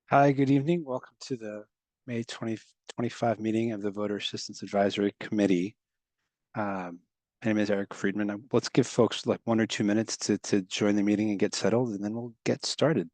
Hi, good evening. Welcome to the May 2025 meeting of the Voter Assistance Advisory Committee. My name is Eric Friedman. Let's give folks like 1 or 2 minutes to join the meeting and get settled, and then we'll get started.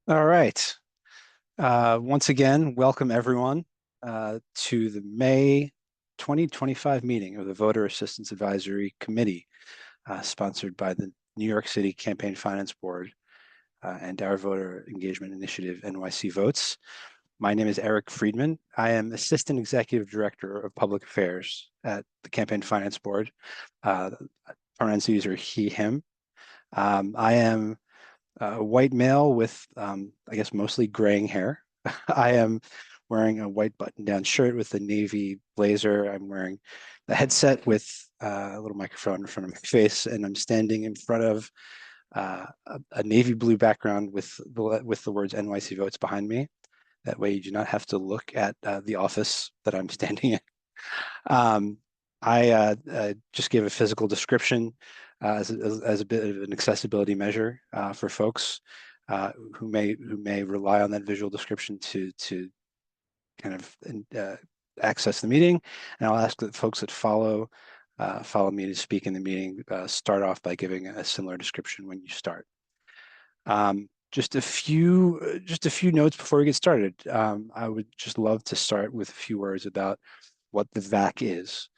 All right. Once again, welcome everyone to the May 2025 meeting of the Voter Assistance Advisory Committee, sponsored by the New York City Campaign Finance Board and our voter engagement initiative, NYC Votes. My name is Eric Friedman. I am Assistant Executive Director of Public Affairs at the Campaign Finance Board. Parentheses are he, him. I am a white male with, I guess, mostly graying hair. I am wearing a white button-down shirt with a navy blazer. I'm wearing a headset with a little microphone in front of my face, and I'm standing in front of a navy blue background with the words NYC Votes behind me. That way you do not have to look at the office that I'm standing in. I just gave a physical description as a bit of an accessibility measure for folks who may rely on that visual description to kind of access the meeting. And I'll ask that folks that follow me to speak in the meeting start off by giving a similar description when you start. Just a few notes before we get started. I would just love to start with a few words about what the VAC is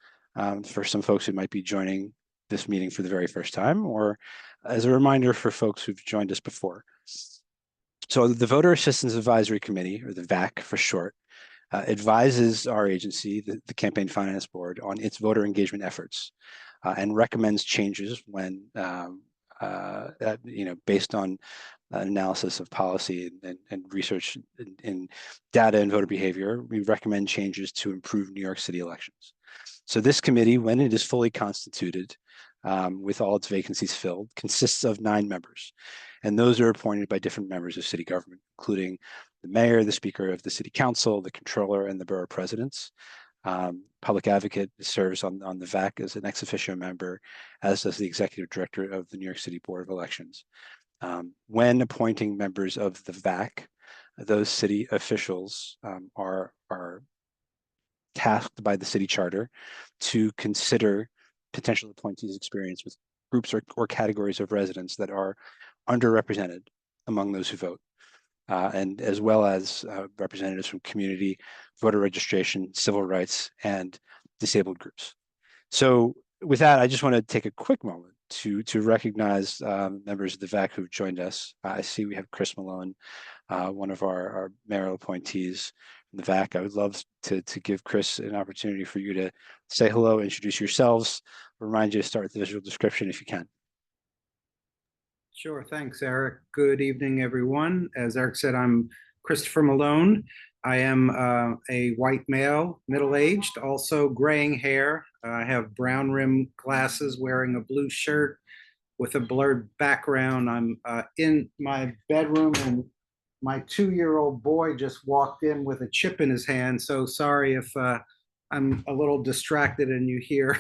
for some folks who might be joining this meeting for the very first time, or as a reminder for folks who've joined us before. So the Voter Assistance Advisory Committee, or the VAC for short, advises our agency, the Campaign Finance Board, on its voter engagement efforts and recommends changes when based on analysis of policy and research in data and voter behavior, we recommend changes to improve New York City elections. So this committee, when it is fully constituted, with all its vacancies filled, consists of 9 members. And those are appointed by different members of city government, including the mayor, the speaker of the city council, the controller, and the borough presidents. Public advocate serves on the VAC as an ex officio member, as does the executive director of the New York City Board of Elections. When appointing members of the VAC, those city officials are tasked by the city charter to consider potential appointees' experience with groups or categories of residents that are underrepresented among those who vote, and as well as representatives from community, voter registration, civil rights, and disabled groups. So with that, I just want to take a quick moment to recognize members of the VAC who've joined us. I see we have Chris Malone, one of our mayoral appointees from the VAC. I would love to give Chris an opportunity for you to say hello, introduce yourselves, remind you to start with the visual description if you can. Sure, thanks, Eric. Good evening, everyone. As Eric said, I'm Christopher Malone. I am a white male, middle-aged, also graying hair. I have brown rim glasses, wearing a blue shirt with a blurred background. I'm in my bedroom, and my 2-year-old boy just walked in with a chip in his hand. So sorry if I'm a little distracted and you hear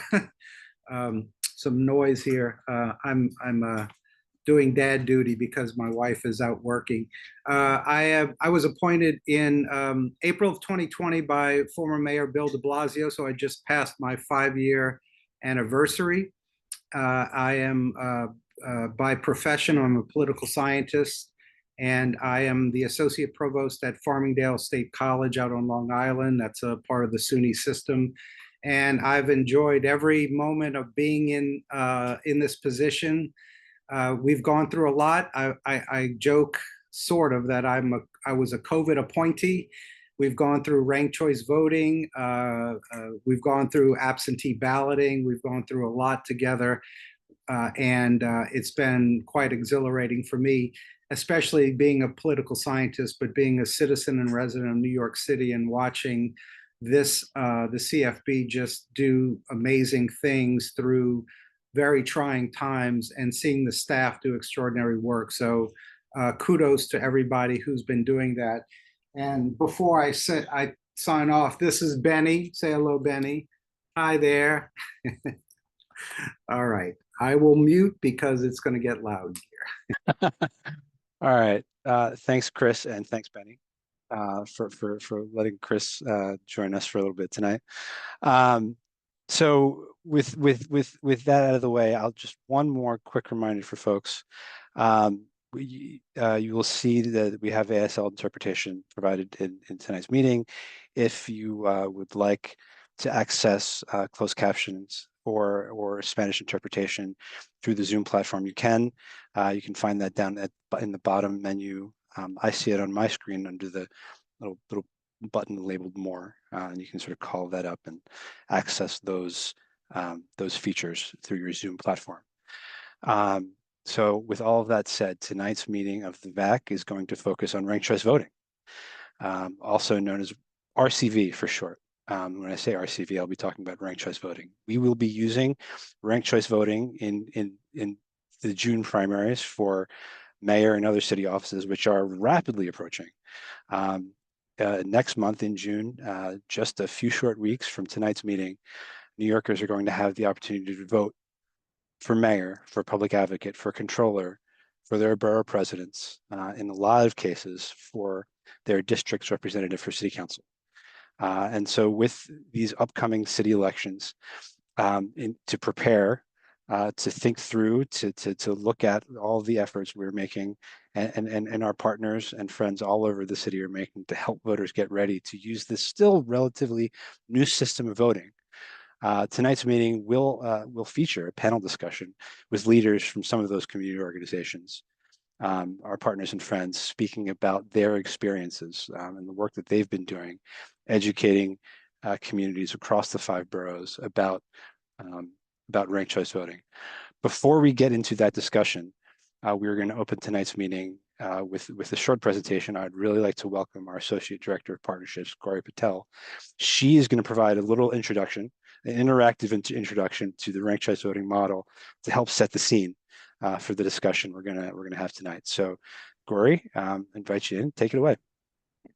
some noise here. I'm doing dad duty because my wife is out working. I was appointed in April of 2020 by former Mayor Bill de Blasio, so I just passed my 5-year anniversary. I am by profession, I'm a political scientist, and I am the associate provost at Farmingdale State College out on Long Island. That's a part of the SUNY system. and I've enjoyed every moment of being in this position. We've gone through a lot. I joke sort of that I was a COVID appointee. We've gone through ranked choice voting. We've gone through absentee balloting. We've gone through a lot together, and it's been quite exhilarating for me, especially being a political scientist, but being a citizen and resident of New York City and watching the CFB just do amazing things through very trying times and seeing the staff do extraordinary work. So kudos to everybody who's been doing that. And before I sign off, this is Benny. Say hello, Benny. Hi there. All right. I will mute because it's going to get loud here. All right. Thanks, Chris, and thanks, Benny, for letting Chris join us for a little bit tonight. So with that out of the way, I'll just one more quick reminder for folks. You will see that we have ASL interpretation provided in tonight's meeting. If you would like to access closed captions or Spanish interpretation through the Zoom platform, you can. You can find that down in the bottom menu. I see it on my screen under the little button labeled More, and you can sort of call that up and access those features through your Zoom platform. So with all of that said, tonight's meeting of the VAC is going to focus on ranked choice voting, also known as RCV for short. When I say RCV, I'll be talking about ranked choice voting. We will be using ranked choice voting in the June primaries for mayor and other city offices, which are rapidly approaching. Next month in June, just a few short weeks from tonight's meeting, New Yorkers are going to have the opportunity to vote for mayor, for public advocate, for controller, for their borough presidents, in a lot of cases for their district's representative for city council. And so with these upcoming city elections, to prepare, to think through, to look at all the efforts we're making and our partners and friends all over the city are making to help voters get ready to use this still relatively new system of voting. Tonight's meeting will feature a panel discussion with leaders from some of those community organizations, our partners and friends, speaking about their experiences and the work that they've been doing, educating communities across the 5 boroughs about ranked choice voting. Before we get into that discussion, we're going to open tonight's meeting with a short presentation. I'd really like to welcome our Associate Director of Partnerships, Gauri Patel. She is going to provide a little introduction, an interactive introduction to the ranked choice voting model to help set the scene for the discussion we're gonna have tonight. So, Gauri, invite you in. Take it away.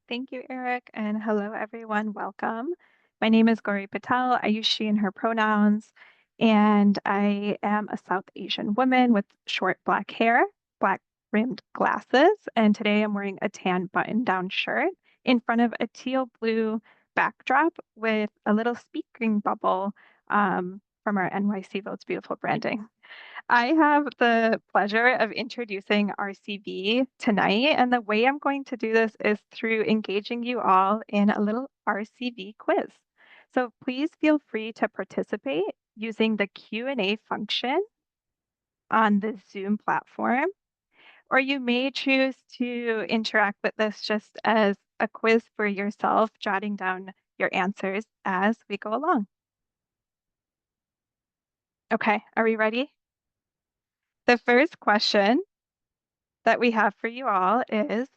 Thank you, Eric, and hello, everyone. Welcome. My name is Gauri Patel. I use she and her pronouns, and I am a South Asian woman with short black hair, black rimmed glasses, and today I'm wearing a tan button-down shirt in front of a teal blue backdrop with a little speaking bubble from our NYC Votes beautiful branding. I have the pleasure of introducing RCV tonight, and the way I'm going to do this is through engaging you all in a little RCV quiz. So please feel free to participate using the Q&A function on the Zoom platform, or you may choose to interact with this just as a quiz for yourself, jotting down your answers as we go along. Okay, are we ready? The first question that we have for you all is,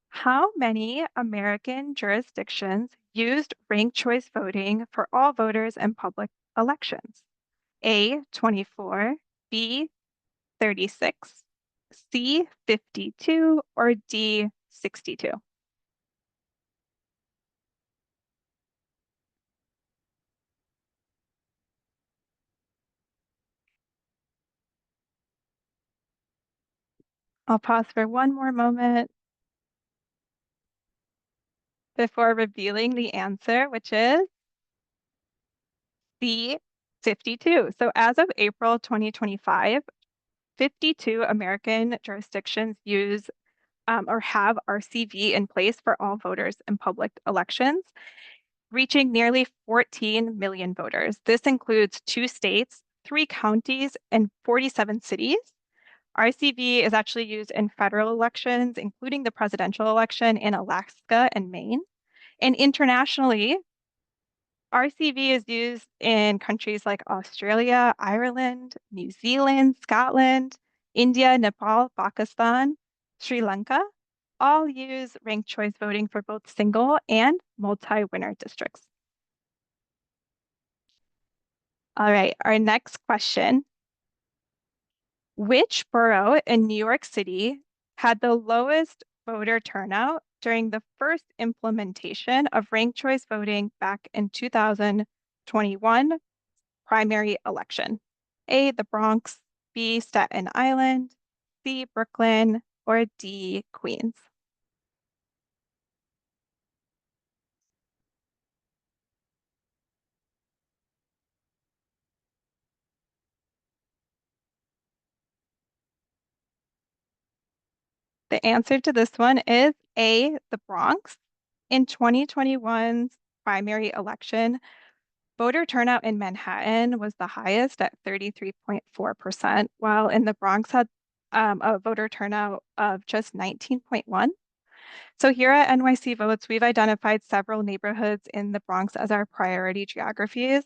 how many American jurisdictions used ranked choice voting for all voters in public elections? A, 24, B, 36, C, 52, or D, 62? I'll pause for one more moment before revealing the answer, which is C, 52. So as of April 2025, 52 American jurisdictions use or have RCV in place for all voters in public elections. reaching nearly 14 million voters. This includes 2 states, 3 counties, and 47 cities. RCV is actually used in federal elections, including the presidential election in Alaska and Maine. And internationally, RCV is used in countries like Australia, Ireland, New Zealand, Scotland, India, Nepal, Pakistan, Sri Lanka. All use ranked choice voting for both single and multi-winner districts. All right, our next question. Which borough in New York City had the lowest voter turnout during the first implementation of ranked choice voting back in 2021 primary election? A, the Bronx, B, Staten Island, C, Brooklyn, or D, Queens? The answer to this one is A, the Bronx. In 2021's primary election, voter turnout in Manhattan was the highest at 33.4%, while in the Bronx had a voter turnout of just 19.1. So here at NYC Votes, we've identified several neighborhoods in the Bronx as our priority geographies.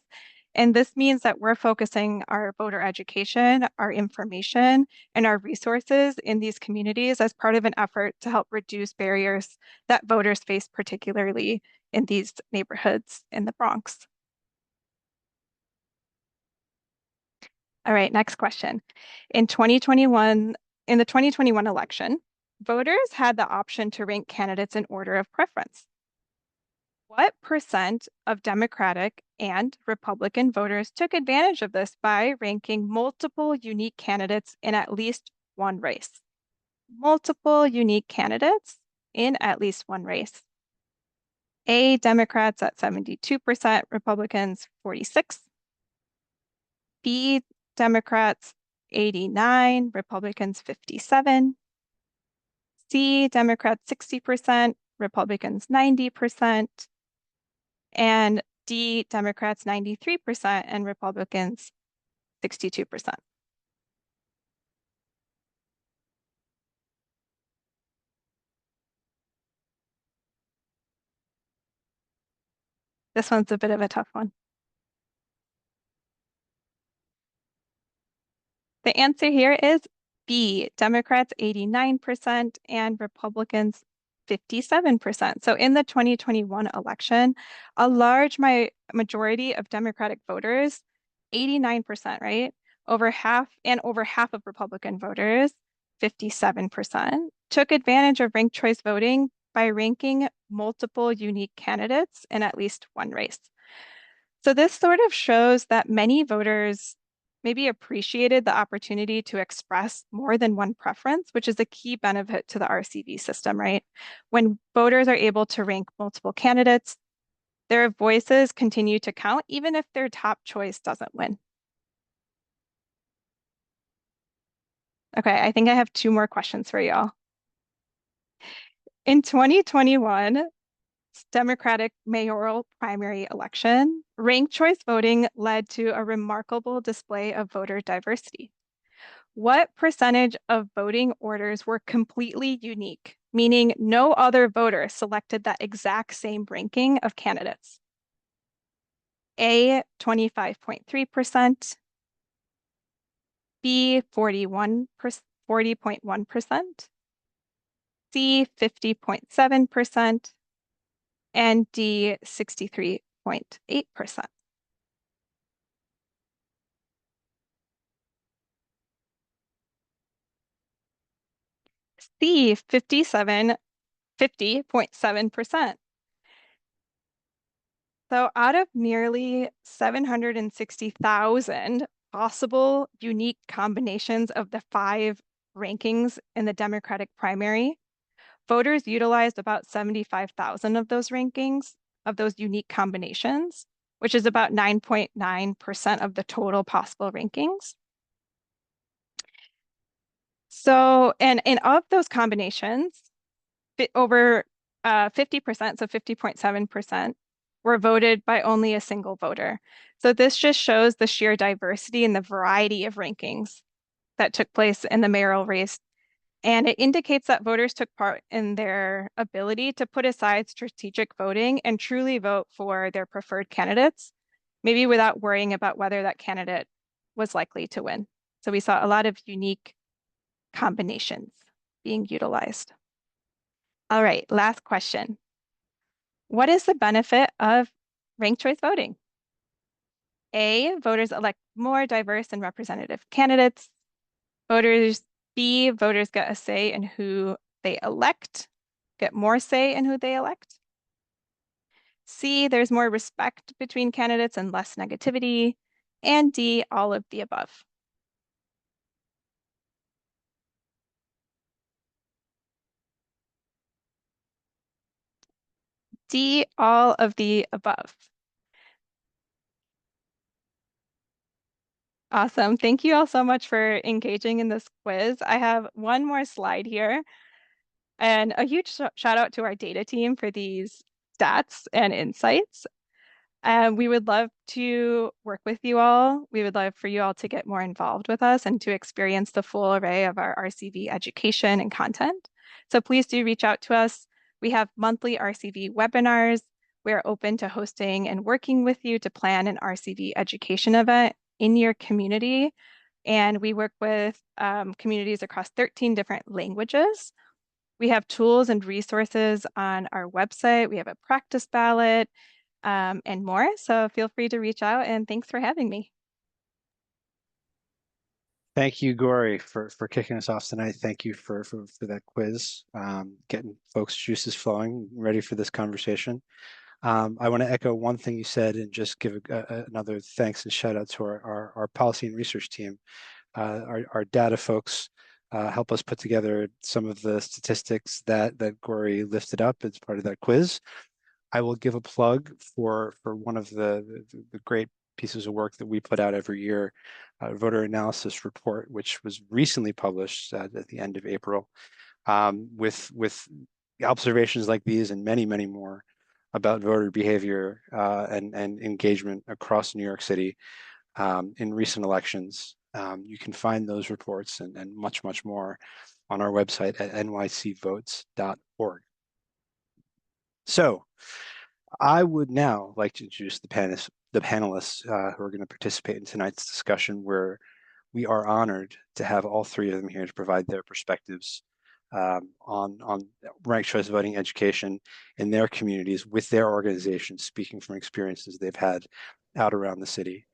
And this means that we're focusing our voter education, our information, and our resources in these communities as part of an effort to help reduce barriers that voters face, particularly in these neighborhoods in the Bronx. All right, next question. In the 2021 election, voters had the option to rank candidates in order of preference. What percent of Democratic and Republican voters took advantage of this by ranking multiple unique candidates in at least one race? Multiple unique candidates in at least one race. A, Democrats at 72%, Republicans 46. B, Democrats 89, Republicans 57. C, Democrats 60%, Republicans 90%. And D, Democrats 93% and Republicans 62%. This one's a bit of a tough one. The answer here is B, Democrats 89% and Republicans 57%. So in the 2021 election, a large majority of Democratic voters, 89%, right? Over half of Republican voters, 57%, took advantage of ranked choice voting by ranking multiple unique candidates in at least one race. So this sort of shows that many voters maybe appreciated the opportunity to express more than one preference, which is a key benefit to the RCV system, right? When voters are able to rank multiple candidates, their voices continue to count, even if their top choice doesn't win. Okay, I think I have 2 more questions for y'all. In 2021, Democratic mayoral primary election, ranked choice voting led to a remarkable display of voter diversity. What percentage of voting orders were completely unique, meaning no other voter selected that exact same ranking of candidates? A, 25.3%, B, 40.1%, C, 50.7%, and D, 63.8%. C, 50.7%. So out of nearly 760,000 possible unique combinations of the 5 rankings in the Democratic primary, voters utilized about 75,000 of those rankings, of those unique combinations, which is about 9.9% of the total possible rankings. So, and of those combinations, over 50%, so 50.7%, were voted by only a single voter. So this just shows the sheer diversity and the variety of rankings that took place in the mayoral race. And it indicates that voters took part in their ability to put aside strategic voting and truly vote for their preferred candidates, maybe without worrying about whether that candidate was likely to win. So we saw a lot of unique combinations being utilized. All right, last question. What is the benefit of ranked choice voting? A, voters elect more diverse and representative candidates. Voters get a say in who they elect, get more say in who they elect. C, there's more respect between candidates and less negativity. And D, all of the above. D, all of the above. Awesome. Thank you all so much for engaging in this quiz. I have one more slide here. And a huge shout out to our data team for these stats and insights. We would love to work with you all. We would love for you all to get more involved with us and to experience the full array of our RCV education and content. So please do reach out to us. We have monthly RCV webinars. We're open to hosting and working with you to plan an RCV education event in your community. And we work with communities across 13 different languages. We have tools and resources on our website. We have a practice ballot and more. So feel free to reach out, and thanks for having me. Thank you, Gori, for kicking us off tonight. Thank you for that quiz, getting folks' juices flowing, ready for this conversation. I want to echo one thing you said and just give another thanks and shout out to our policy and research team. Our data folks help us put together some of the statistics that Gori lifted up as part of that quiz. I will give a plug for one of the great pieces of work that we put out every year, voter analysis report, which was recently published at the end of April, with observations like these and many, many more about voter behavior and engagement across New York City in recent elections. You can find those reports and much, much more on our website at nycvotes.org. So I would now like to introduce the panelists who are going to participate in tonight's discussion, where we are honored to have all three of them here to provide their perspectives on ranked choice voting education in their communities with their organizations, speaking from experiences they've had out around the city.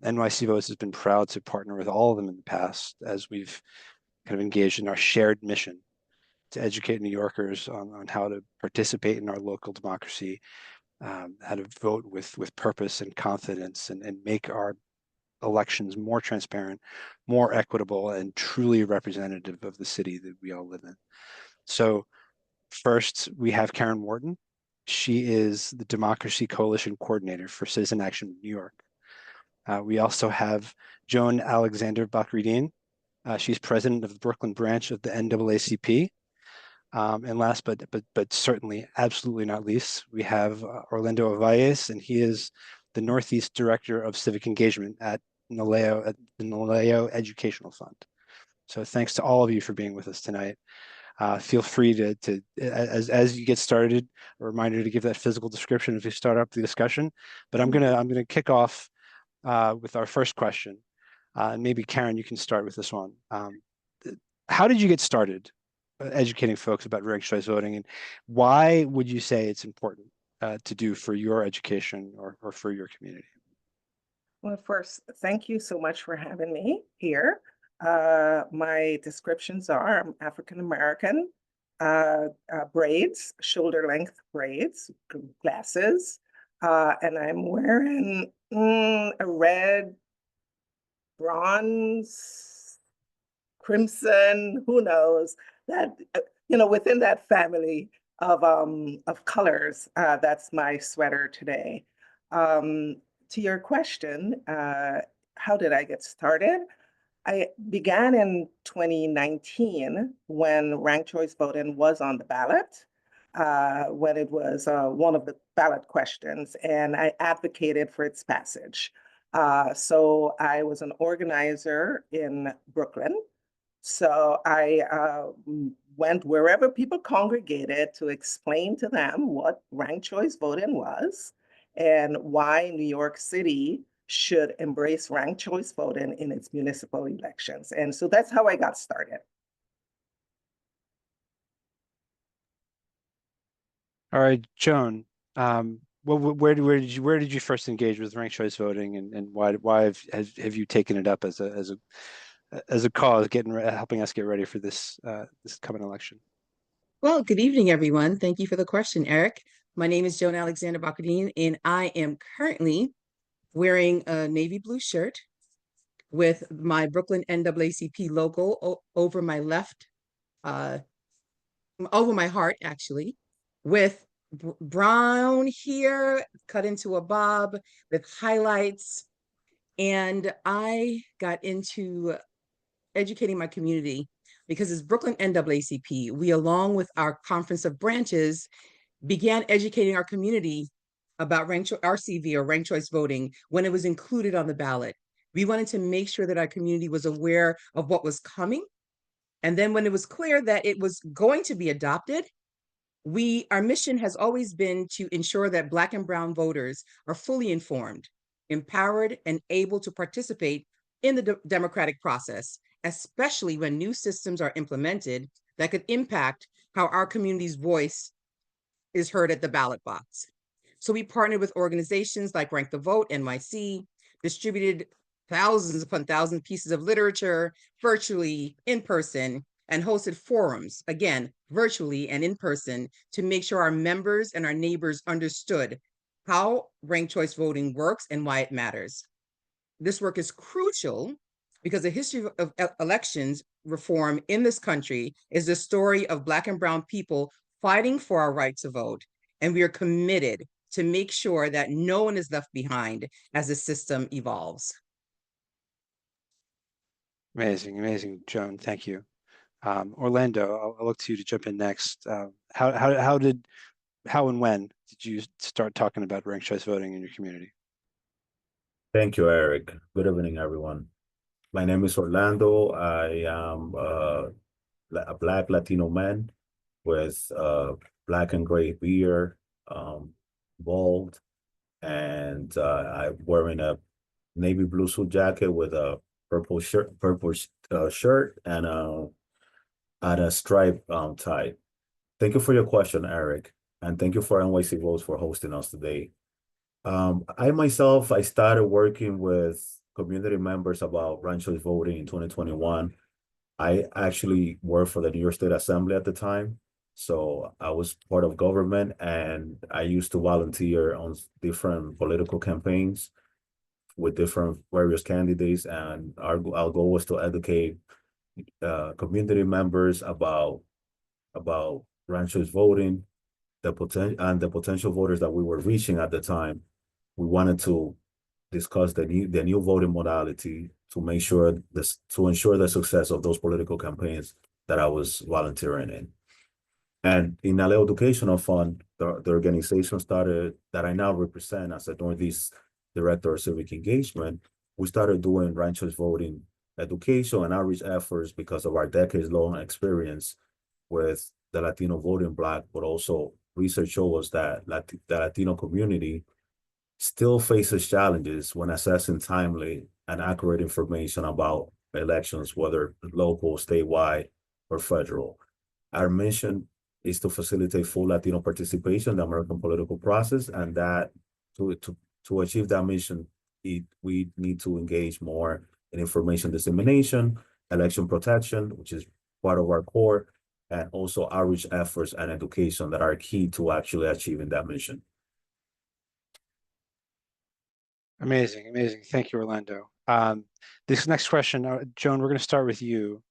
NYC Votes has been proud to partner with all of them in the past as we've kind of engaged in our shared mission to educate New Yorkers on how to participate in our local democracy, how to vote with purpose and confidence, and make our elections more transparent, more equitable, and truly representative of the city that we all live in. So first, we have Karen Wharton. She is the Democracy Coalition Coordinator for Citizen Action New York. We also have Joan Alexander Bakridine. She's president of the Brooklyn branch of the NAACP. And last but certainly absolutely not least, we have Orlando Avalles, and he is the Northeast Director of Civic Engagement at the Naleo Educational Fund. So thanks to all of you for being with us tonight. Feel free to as you get started, a reminder to give that physical description as we start up the discussion. But I'm gonna kick off with our first question, and maybe Karen, you can start with this one. How did you get started educating folks about ranked choice voting, and why would you say it's important to do for your education or for your community? Well, first, thank you so much for having me here. My descriptions are I'm African American, braids, shoulder length braids, glasses, and I'm wearing a red, bronze, crimson, who knows, that within that family of colors. That's my sweater today. To your question, how did I get started? I began in 2019 when ranked choice voting was on the ballot. when it was one of the ballot questions, and I advocated for its passage. So I was an organizer in Brooklyn. So I went wherever people congregated to explain to them what ranked choice voting was and why New York City should embrace ranked choice voting in its municipal elections. And so that's how I got started. All right, Joan. Where did you first engage with ranked choice voting, and why have you taken it up as a cause, helping us get ready for this coming election? Well, good evening, everyone. Thank you for the question, Eric. My name is Joan Alexander Bakardine, and I am currently wearing a navy blue shirt with my Brooklyn NAACP logo over my left, over my heart, actually, with brown hair cut into a bob with highlights. And I got into educating my community because as Brooklyn NAACP, we, along with our Conference of Branches, began educating our community about RCV, or ranked choice voting, when it was included on the ballot. We wanted to make sure that our community was aware of what was coming. And then when it was clear that it was going to be adopted, our mission has always been to ensure that Black and Brown voters are fully informed, empowered, and able to participate in the democratic process, especially when new systems are implemented that could impact how our community's voice is heard at the ballot box. So we partnered with organizations like Rank the Vote, NYC, distributed thousands upon thousands pieces of literature virtually, in person, and hosted forums, again, virtually and in person, to make sure our members and our neighbors understood how ranked choice voting works and why it matters. This work is crucial because the history of elections reform in this country is the story of Black and Brown people fighting for our right to vote. And we are committed to make sure that no one is left behind as the system evolves. Amazing, amazing, Joan. Thank you. Orlando, I'll look to you to jump in next. How and when did you start talking about ranked choice voting in your community? Thank you, Eric. Good evening, everyone. My name is Orlando. I am a Black Latino man with black and gray beard, bald, and I'm wearing a navy blue suit jacket with a purple shirt and a stripe tie. Thank you for your question, Eric, and thank you for NYC Votes for hosting us today. I started working with community members about ranked choice voting in 2021. I actually worked for the New York State Assembly at the time. So I was part of government, and I used to volunteer on different political campaigns with different various candidates. And our goal was to educate community members about ranked choice voting, the potential voters that we were reaching at the time. We wanted to discuss the new voting modality to make sure to ensure the success of those political campaigns that I was volunteering in. And in Ale Educational Fund, the organization that I now represent as a Northeast Director of Civic Engagement, we started doing ranked choice voting education and outreach efforts because of our decades-long experience with the Latino voting bloc, but also research shows that the Latino community still faces challenges when assessing timely and accurate information about elections, whether local, statewide, or federal. Our mission is to facilitate full Latino participation in the American political process, and that to achieve that mission, we need to engage more in information dissemination, election protection, which is part of our core, and also outreach efforts and education that are key to actually achieving that mission. Amazing, amazing. Thank you, Orlando. This next question, Joan, we're going to start with you.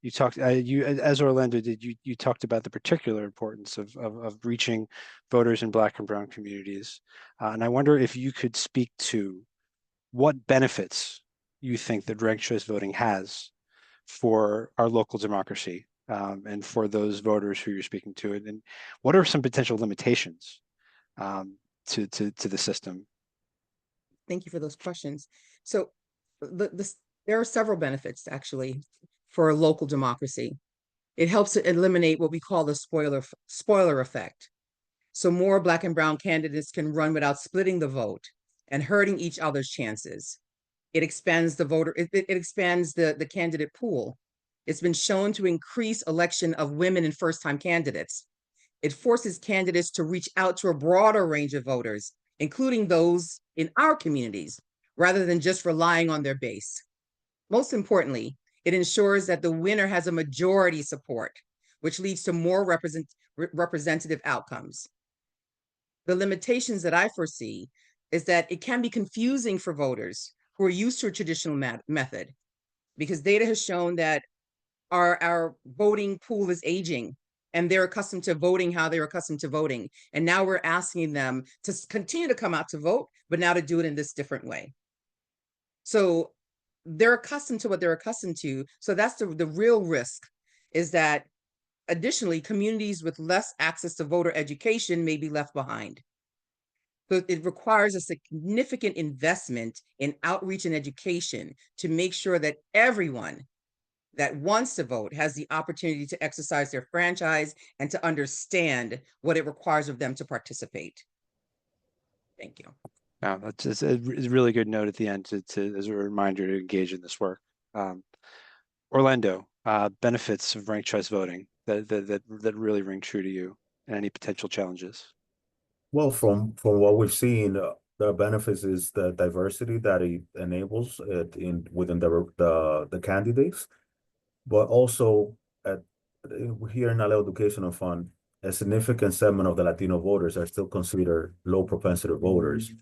You talked, as Orlando did, you talked about the particular importance of reaching voters in Black and Brown communities. And I wonder if you could speak to what benefits you think that ranked choice voting has for our local democracy and for those voters who you're speaking to, and what are some potential limitations to the system? Thank you for those questions. So there are several benefits actually for local democracy. It helps to eliminate what we call the spoiler effect. So more Black and brown candidates can run without splitting the vote and hurting each other's chances. It expands it expands the candidate pool. It's been shown to increase election of women and first-time candidates. It forces candidates to reach out to a broader range of voters, including those in our communities, rather than just relying on their base. Most importantly, it ensures that the winner has a majority support, which leads to more representative outcomes. The limitations that I foresee is that it can be confusing for voters who are used to a traditional method, because data has shown that our voting pool is aging and they're accustomed to voting how they're accustomed to voting. And now we're asking them to continue to come out to vote, but now to do it in this different way. So they're accustomed to what they're accustomed to. So that's the real risk, is that additionally, communities with less access to voter education may be left behind. So it requires a significant investment in outreach and education to make sure that everyone that wants to vote has the opportunity to exercise their franchise and to understand what it requires of them to participate. Thank you. Wow, that's a really good note at the end as a reminder to engage in this work. Orlando, benefits of ranked choice voting that really ring true to you, and any potential challenges? Well, from what we've seen, the benefits is the diversity that it enables within the candidates, but also here in Aleo Educational Fund, a significant segment of the Latino voters are still considered low propensity voters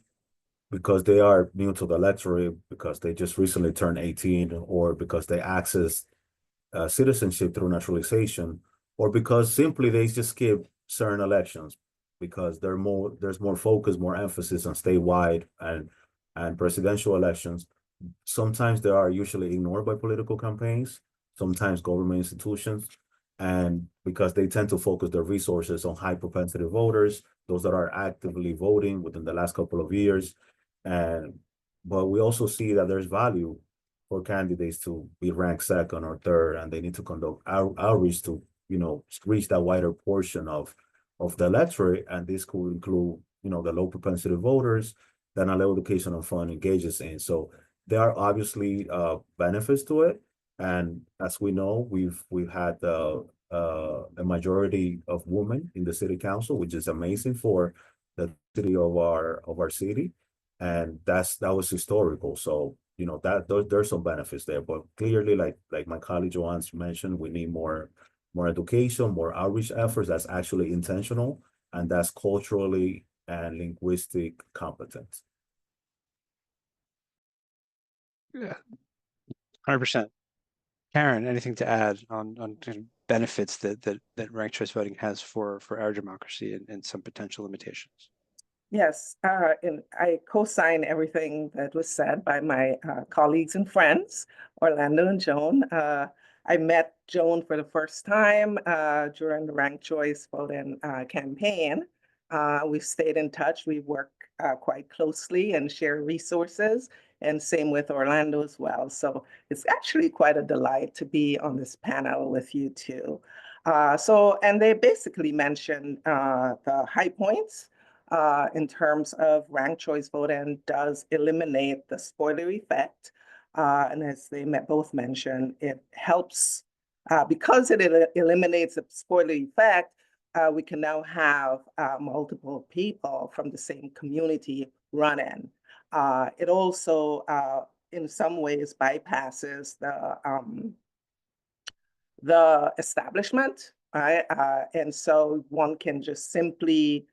because they are new to the electorate, because they just recently turned 18, or because they access citizenship through naturalization, or because simply they just skip certain elections because there's more focus, more emphasis on statewide and presidential elections. Sometimes they are usually ignored by political campaigns, sometimes government institutions, and because they tend to focus their resources on high propensity voters, those that are actively voting within the last couple of years. But we also see that there's value for candidates to be ranked second or third, and they need to conduct outreach to, reach that wider portion of the electorate. And this could include, the low propensity voters that Aleo Educational Fund engages in. So there are obviously benefits to it. And as we know, we've had a majority of women in the city council, which is amazing for the city of our city. And that was historical. So, there's some benefits there, but clearly, like my colleague Joanne's mentioned, we need more education, more outreach efforts that's actually intentional and that's culturally and linguistic competent. Yeah, 100%. Karen, anything to add on benefits that ranked choice voting has for our democracy and some potential limitations? Yes, and I co-sign everything that was said by my colleagues and friends, Orlando and Joan. I met Joan for the first time during the ranked choice voting campaign. We've stayed in touch. We work quite closely and share resources, and same with Orlando as well. So it's actually quite a delight to be on this panel with you two. And they basically mentioned the high points. In terms of ranked choice voting does eliminate the spoiler effect. And as they both mentioned, it helps because it eliminates the spoiler effect. We can now have multiple people from the same community running. It also, in some ways, bypasses the establishment, right? And so one can just simply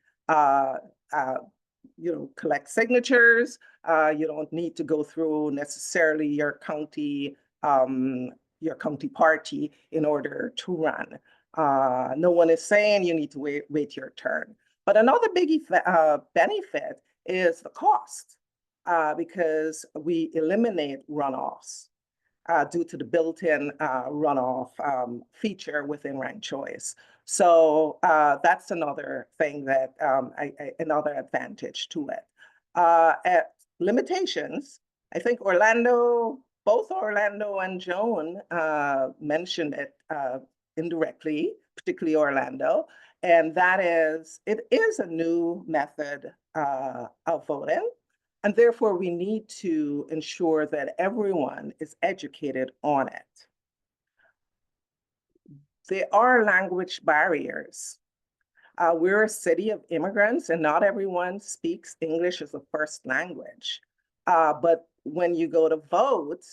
collect signatures. You don't need to go through necessarily your county party in order to run. No one is saying you need to wait your turn. But another big benefit is the cost, because we eliminate runoffs. due to the built-in runoff feature within ranked choice. So that's another thing that another advantage to it. At limitations, I think both Orlando and Joan mentioned it indirectly, particularly Orlando, and that is, it is a new method of voting. And therefore, we need to ensure that everyone is educated on it. There are language barriers. We're a city of immigrants, and not everyone speaks English as a first language. But when you go to vote,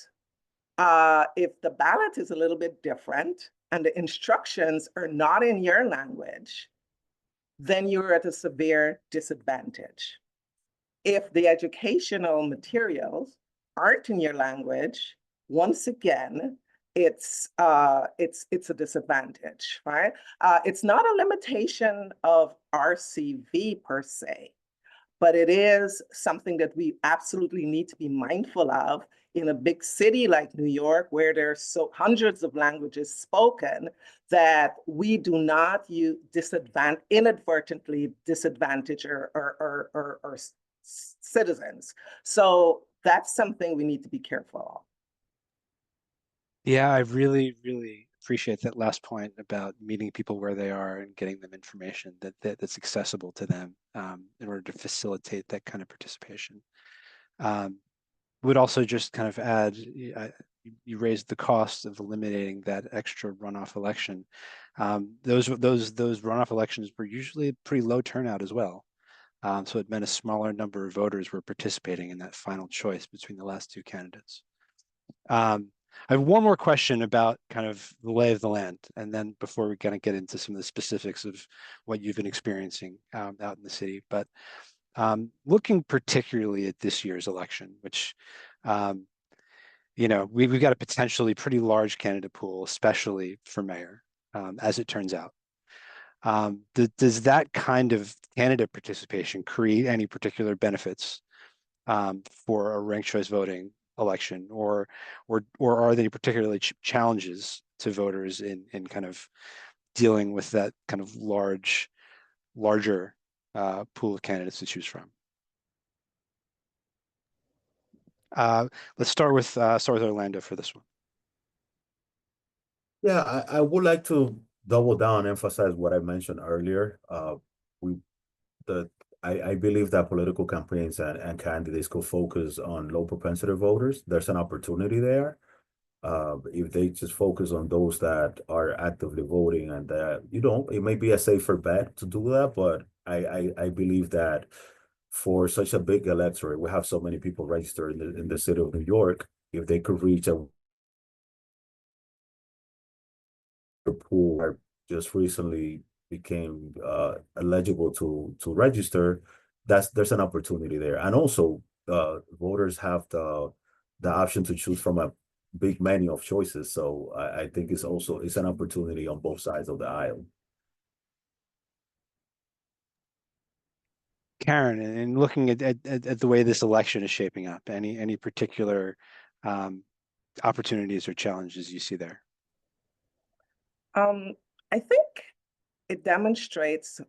if the ballot is a little bit different and the instructions are not in your language, then you're at a severe disadvantage. If the educational materials aren't in your language, once again, it's a disadvantage, right? It's not a limitation of RCV per se, but it is something that we absolutely need to be mindful of in a big city like New York, where there's so hundreds of languages spoken, that we do not inadvertently disadvantage or citizens. So that's something we need to be careful of. Yeah, I really, really appreciate that last point about meeting people where they are and getting them information that's accessible to them in order to facilitate that kind of participation. Would also just kind of add, you raised the cost of eliminating that extra runoff election. Those runoff elections were usually a pretty low turnout as well. So it meant a smaller number of voters were participating in that final choice between the last two candidates. I have one more question about kind of the lay of the land, and then before we kind of get into some of the specifics of what you've been experiencing out in the city. But looking particularly at this year's election, which we've got a potentially pretty large candidate pool, especially for mayor, as it turns out. Does that kind of candidate participation create any particular benefits for a ranked choice voting election, or are there particularly challenges to voters in kind of dealing with that kind of larger pool of candidates to choose from? Let's start with Orlando for this one. Yeah, I would like to double down, emphasize what I mentioned earlier. I believe that political campaigns and candidates could focus on low propensity voters. There's an opportunity there. If they just focus on those that are actively voting, and that, it may be a safer bet to do that, but I believe that for such a big electorate, we have so many people registered in the city of New York, if they could reach a pool that just recently became eligible to register, there's an opportunity there. And also voters have the option to choose from a big menu of choices. So I think it's an opportunity on both sides of the aisle. Karen, and looking at the way this election is shaping up, any particular opportunities or challenges you see there? I think it demonstrates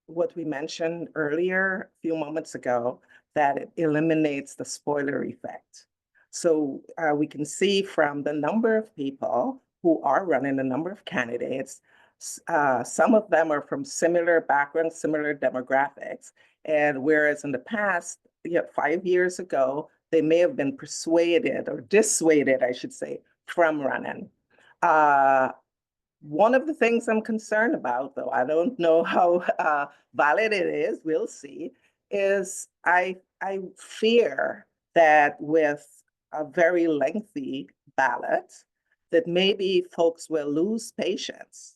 what we mentioned earlier, a few moments ago, that it eliminates the spoiler effect. So we can see from the number of people who are running, the number of candidates, some of them are from similar backgrounds, similar demographics. And whereas in the past, 5 years ago, they may have been persuaded or dissuaded, I should say, from running. One of the things I'm concerned about, though I don't know how valid it is, we'll see, is I fear that with a very lengthy ballot, that maybe folks will lose patience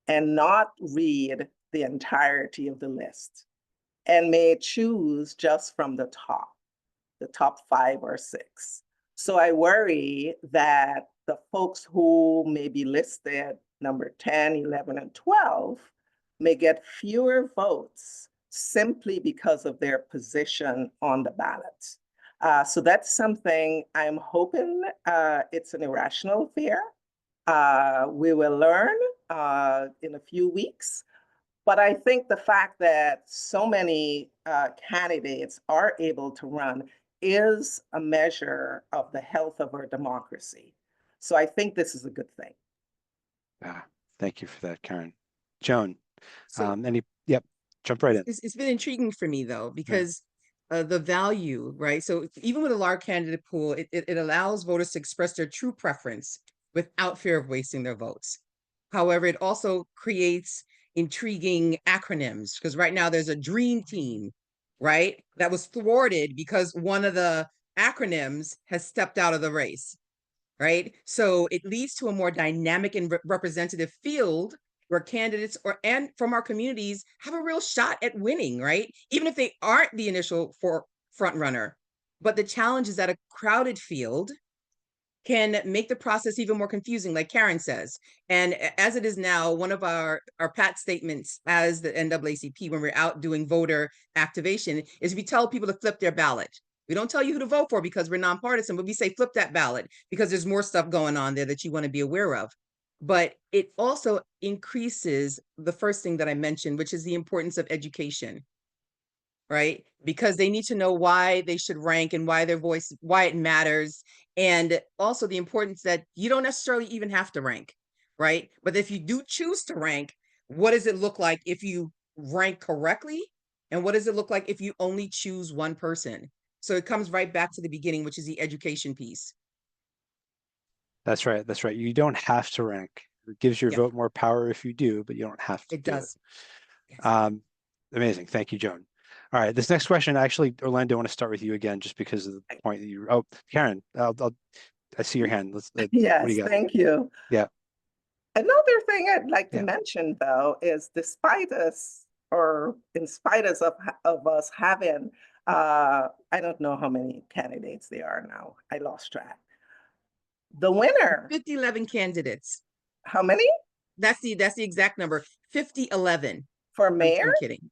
and not read the entirety of the list, and may choose just from the top 5 or 6. So I worry that the folks who may be listed number 10, 11, and 12 may get fewer votes simply because of their position on the ballot. So that's something I'm hoping it's an irrational fear. We will learn in a few weeks. But I think the fact that so many candidates are able to run is a measure of the health of our democracy. So I think this is a good thing. Thank you for that, Karen. Joan, So yep, jump right in. it's been intriguing for me though, because the value, right? So even with a large candidate pool, it allows voters to express their true preference without fear of wasting their votes. However, it also creates intriguing acronyms, because right now there's a dream team, right? That was thwarted because one of the acronyms has stepped out of the race, right? So it leads to a more dynamic and representative field where candidates and from our communities have a real shot at winning, right? Even if they aren't the initial front runner. But the challenge is that a crowded field can make the process even more confusing, like Karen says. And as it is now, one of our pat statements as the NAACP, when we're out doing voter activation, is we tell people to flip their ballot. We don't tell you who to vote for because we're nonpartisan, but we say flip that ballot because there's more stuff going on there that you want to be aware of. But it also increases the first thing that I mentioned, which is the importance of education, right? Because they need to know why they should rank and why their voice, why it matters. And also the importance that you don't necessarily even have to rank, right? But if you do choose to rank, what does it look like if you rank correctly? And what does it look like if you only choose one person? So it comes right back to the beginning, which is the education piece. That's right. That's right. You don't have to rank. It gives your vote more power if you do, but you don't have to. It does. Yes. Amazing. Thank you, Joan. All right. This next question, actually, Orlando, I want to start with you again, just because of the point that you. Oh, Karen, I see your hand. Yes, what do you got? thank you. Yeah. Another thing I'd like to mention, though, is despite us, or in spite of us having, I don't know how many candidates there are now. I lost track. The winner. 5011 candidates. How many? That's the exact number. 5011. For mayor? I'm kidding.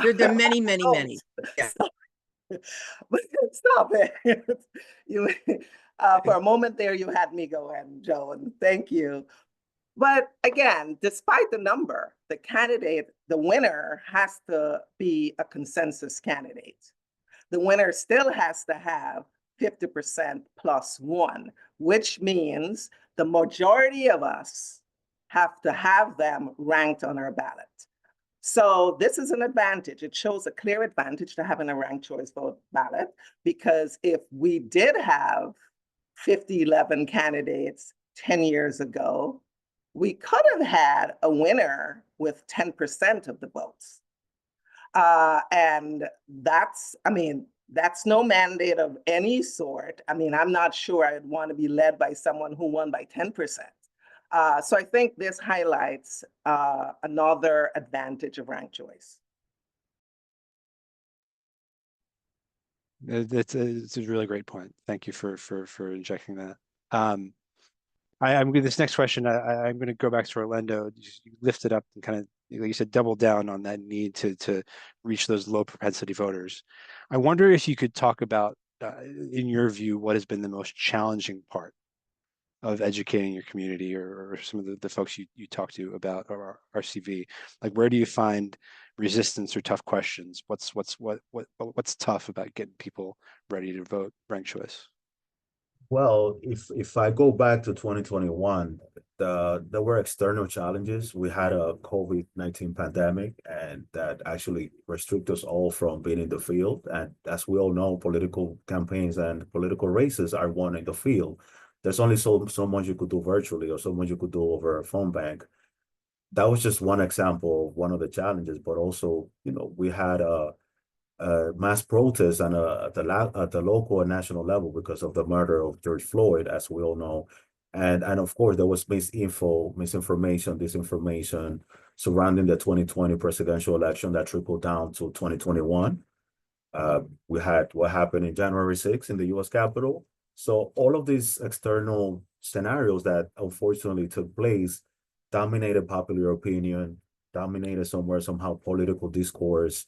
There are many, many, many. Yeah. Stop it. You, for a moment there, you had me going, Joan. Thank you. But again, despite the number, the candidate, the winner has to be a consensus candidate. The winner still has to have 50% plus one, which means the majority of us have to have them ranked on our ballot. So this is an advantage. It shows a clear advantage to having a ranked choice vote ballot, because if we did have 5011 candidates 10 years ago, we could have had a winner with 10% of the votes. And that's, I mean, that's no mandate of any sort. I mean, I'm not sure I'd want to be led by someone who won by 10%. So I think this highlights another advantage of ranked choice. It's a really great point. Thank you for injecting that. I'm this next question. I'm going to go back to Orlando. You lift it up and kind of, like you said, double down on that need to reach those low propensity voters. I wonder if you could talk about, in your view, what has been the most challenging part of educating your community, or some of the folks you talk to about our RCV. Like, where do you find resistance or tough questions? What's tough about getting people ready to vote ranked choice? Well, if I go back to 2021, there were external challenges. We had a COVID-19 pandemic, and that actually restricted us all from being in the field. And as we all know, political campaigns and political races are won in the field. There's only so much you could do virtually, or so much you could do over a phone bank. That was just one example of one of the challenges, but also, we had a mass protests and at the local and national level because of the murder of George Floyd, as we all know. And of course, there was misinformation, disinformation surrounding the 2020 presidential election that trickled down to 2021. We had what happened in January 6th in the US Capitol. So all of these external scenarios that unfortunately took place dominated popular opinion, dominated somehow political discourse,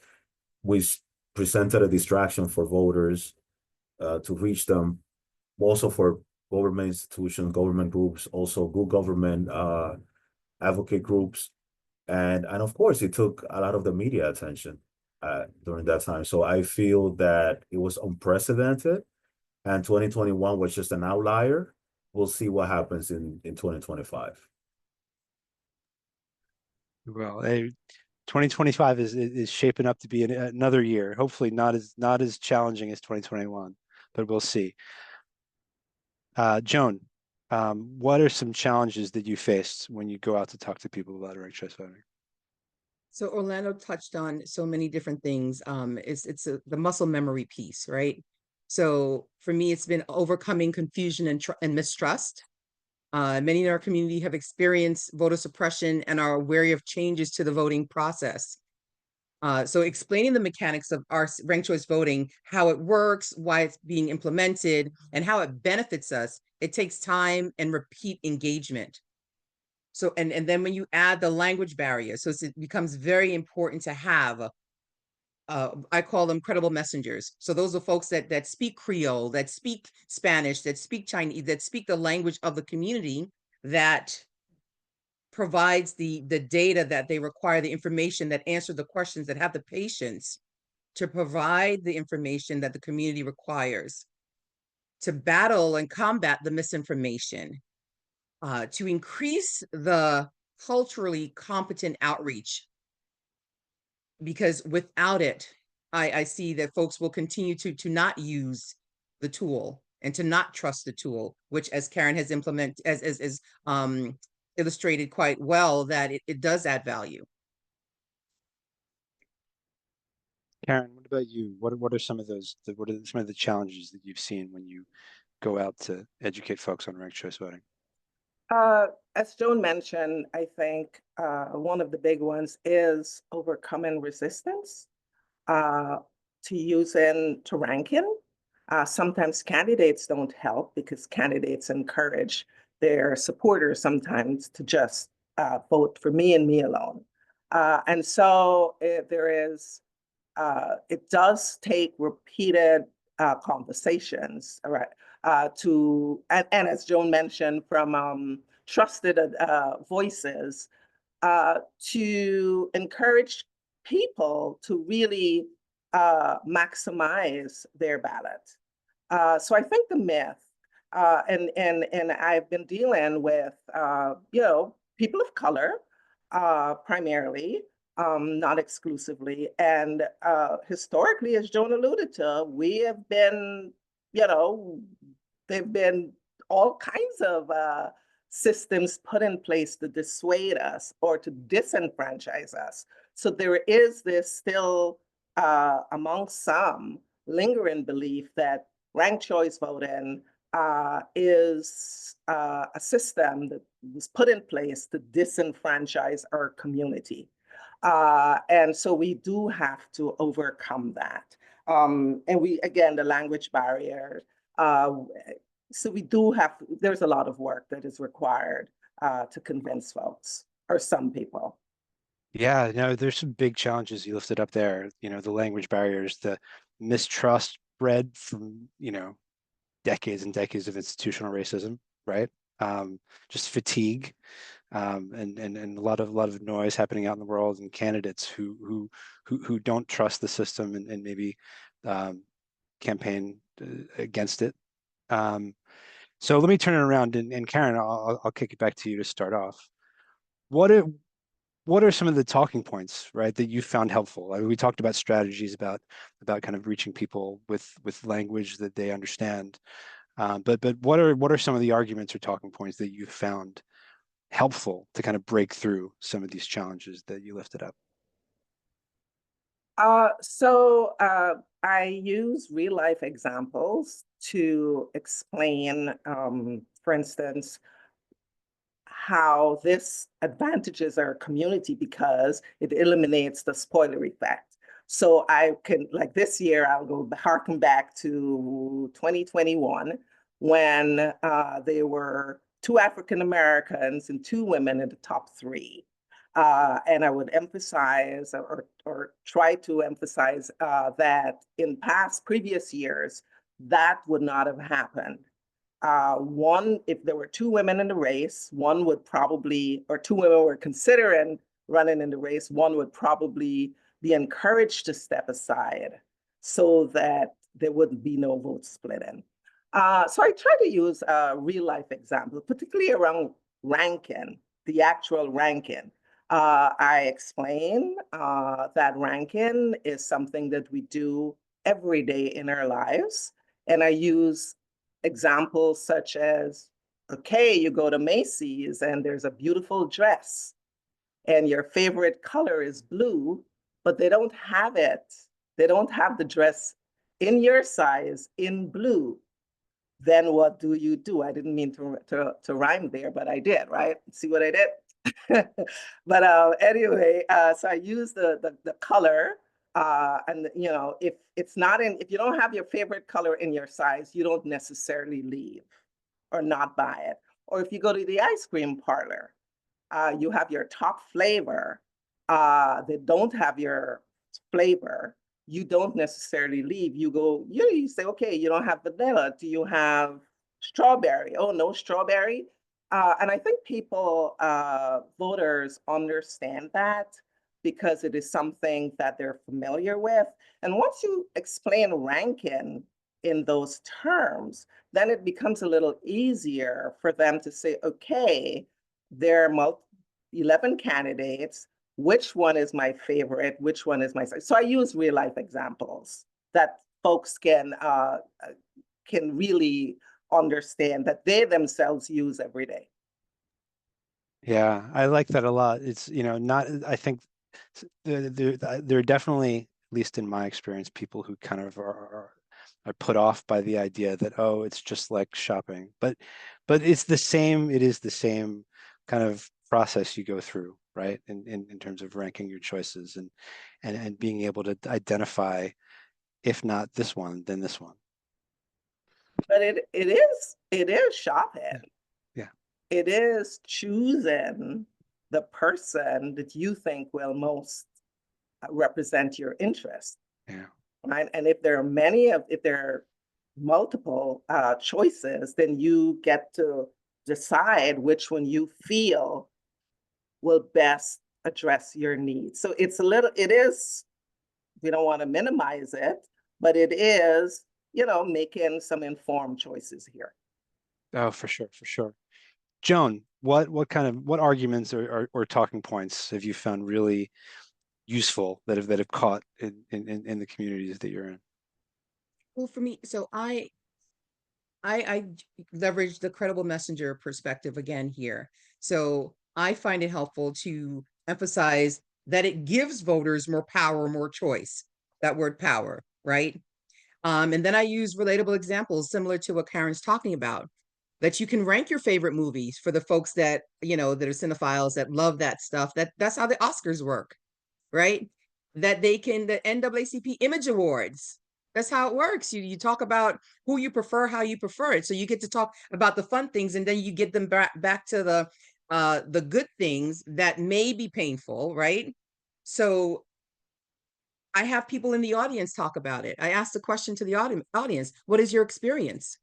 which presented a distraction for voters. to reach them, also for government institutions, government groups, also good government advocate groups. And of course, it took a lot of the media attention during that time. So I feel that it was unprecedented, and 2021 was just an outlier. We'll see what happens in 2025. Well, 2025 is shaping up to be another year. Hopefully not as challenging as 2021, but we'll see. Joan, what are some challenges that you faced when you go out to talk to people about ranked choice voting? So Orlando touched on so many different things. It's the muscle memory piece, right? So for me, it's been overcoming confusion and mistrust. Many in our community have experienced voter suppression and are wary of changes to the voting process. So explaining the mechanics of our ranked choice voting, how it works, why it's being implemented, and how it benefits us, it takes time and repeat engagement. So, and then when you add the language barrier, so it becomes very important to have, I call them credible messengers. So those are folks that speak Creole, that speak Spanish, that speak Chinese, that speak the language of the community, that provides the data that they require, the information that answer the questions, that have the patience to provide the information that the community requires, to battle and combat the misinformation, to increase the culturally competent outreach. Because without it, I see that folks will continue to not use the tool and to not trust the tool, which, as Karen has implemented, as illustrated quite well, that it does add value. Karen, what about you? What are some of what are some of the challenges that you've seen when you go out to educate folks on ranked choice voting? As Joan mentioned, I think one of the big ones is overcoming resistance to ranking. Sometimes candidates don't help because candidates encourage their supporters sometimes to just vote for me and me alone. And so it does take repeated conversations, all right, and as Joan mentioned, from trusted voices to encourage people to really maximize their ballot. So I think the myth, and I've been dealing with, people of color primarily, not exclusively. And historically, as Joan alluded to, we have been, there've been all kinds of systems put in place to dissuade us or to disenfranchise us. So there is this still among some lingering belief that ranked choice voting is a system that was put in place to disenfranchise our community. And so we do have to overcome that. And again, the language barrier. So there's a lot of work that is required to convince folks, or some people. Yeah, no, there's some big challenges you lifted up there. The language barriers, the mistrust bred from, decades and decades of institutional racism, right? Just fatigue, and a lot of noise happening out in the world, and candidates who don't trust the system and maybe campaign against it. So let me turn it around, and Karen, I'll kick it back to you to start off. What are some of the talking points, right, that you found helpful? I mean, we talked about strategies about kind of reaching people with language that they understand. But what are some of the arguments or talking points that you found helpful to kind of break through some of these challenges that you lifted up? I use real life examples to explain, for instance, how this advantages our community because it eliminates the spoiler effect. So I can, like this year, I'll go harken back to 2021 when there were 2 African Americans and 2 women in the top 3. And I would emphasize or try to emphasize that in previous years, that would not have happened. One, if there were two women in the race, one would probably, or two women were considering running in the race, one would probably be encouraged to step aside so that there would be no vote splitting. So I try to use real life examples, particularly around ranking, the actual ranking. I explain that ranking is something that we do every day in our lives. And I use examples such as, okay, you go to Macy's and there's a beautiful dress and your favorite color is blue, but they don't have it. They don't have the dress in your size in blue. Then what do you do? I didn't mean to rhyme there, but I did, right? See what I did? But anyway, so I use the color, and you know, if it's not in, if you don't have your favorite color in your size, you don't necessarily leave or not buy it. Or if you go to the ice cream parlor, you have your top flavor, they don't have your flavor, you don't necessarily leave. You go, you say, okay, you don't have vanilla. Do you have strawberry? Oh, no strawberry. And I think people, voters understand that because it is something that they're familiar with. And once you explain ranking in those terms, then it becomes a little easier for them to say, okay, there are 11 candidates. Which one is my favorite? Which one is my, so I use real life examples that folks can really understand that they themselves use every day. Yeah, I like that a lot. It's, you know, not, I think there are definitely, at least in my experience, people who kind of are put off by the idea that, oh, it's just like shopping, but it's the same, it is the same kind of process you go through, right? In terms of ranking your choices and being able to identify, if not this one, then this one. But it is shopping. Yeah. It is choosing the person that you think will most represent your interest. Yeah. Right. And if there are if there are multiple choices, then you get to decide which one you feel will best address your needs. So it's it is, we don't want to minimize it, but it is, you know, making some informed choices here. Oh, for sure, for sure. Joan, what arguments or talking points have you found really useful that have caught in the communities that you're in? Well, for me, so I leverage the credible messenger perspective again here. So I find it helpful to emphasize that it gives voters more power, more choice. That word power, right? And then I use relatable examples similar to what Karen's talking about, that you can rank your favorite movies for the folks that, you know, that are cinephiles that love that stuff. That's how the Oscars work, right? That they can, the NAACP Image Awards, that's how it works. You talk about who you prefer, how you prefer it. So you get to talk about the fun things, and then you get them back to the good things that may be painful, right? So I have people in the audience talk about it. I ask the question to the audience, what is your experience?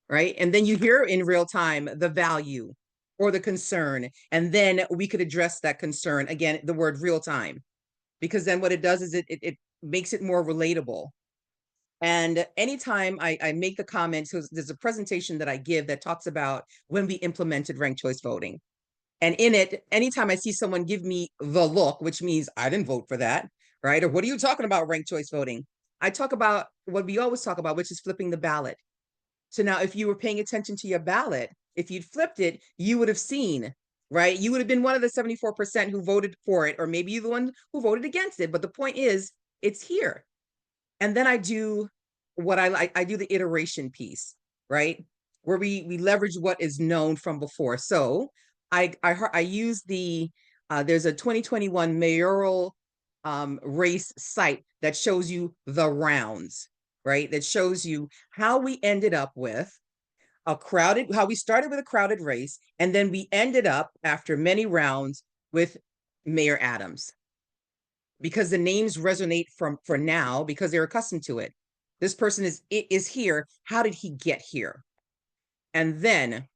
Right? And then you hear in real time the value or the concern. And then we could address that concern. Again, the word real time, because then what it does is it makes it more relatable. And anytime I make the comments, so there's a presentation that I give that talks about when we implemented ranked choice voting. And in it, anytime I see someone give me the look, which means I didn't vote for that, right? Or what are you talking about ranked choice voting? I talk about what we always talk about, which is flipping the ballot. So now if you were paying attention to your ballot, if you'd flipped it, you would have seen, right? You would have been one of the 74% who voted for it, or maybe you're the one who voted against it. But the point is, it's here. And then I do what I like. I do the iteration piece, right? Where we leverage what is known from before. So I use there's a 2021 mayoral race site that shows you the rounds, right? That shows you how we ended up with how we started with a crowded race, and then we ended up after many rounds with Mayor Adams, because the names resonate for now because they're accustomed to it. This person is here. How did he get here? And then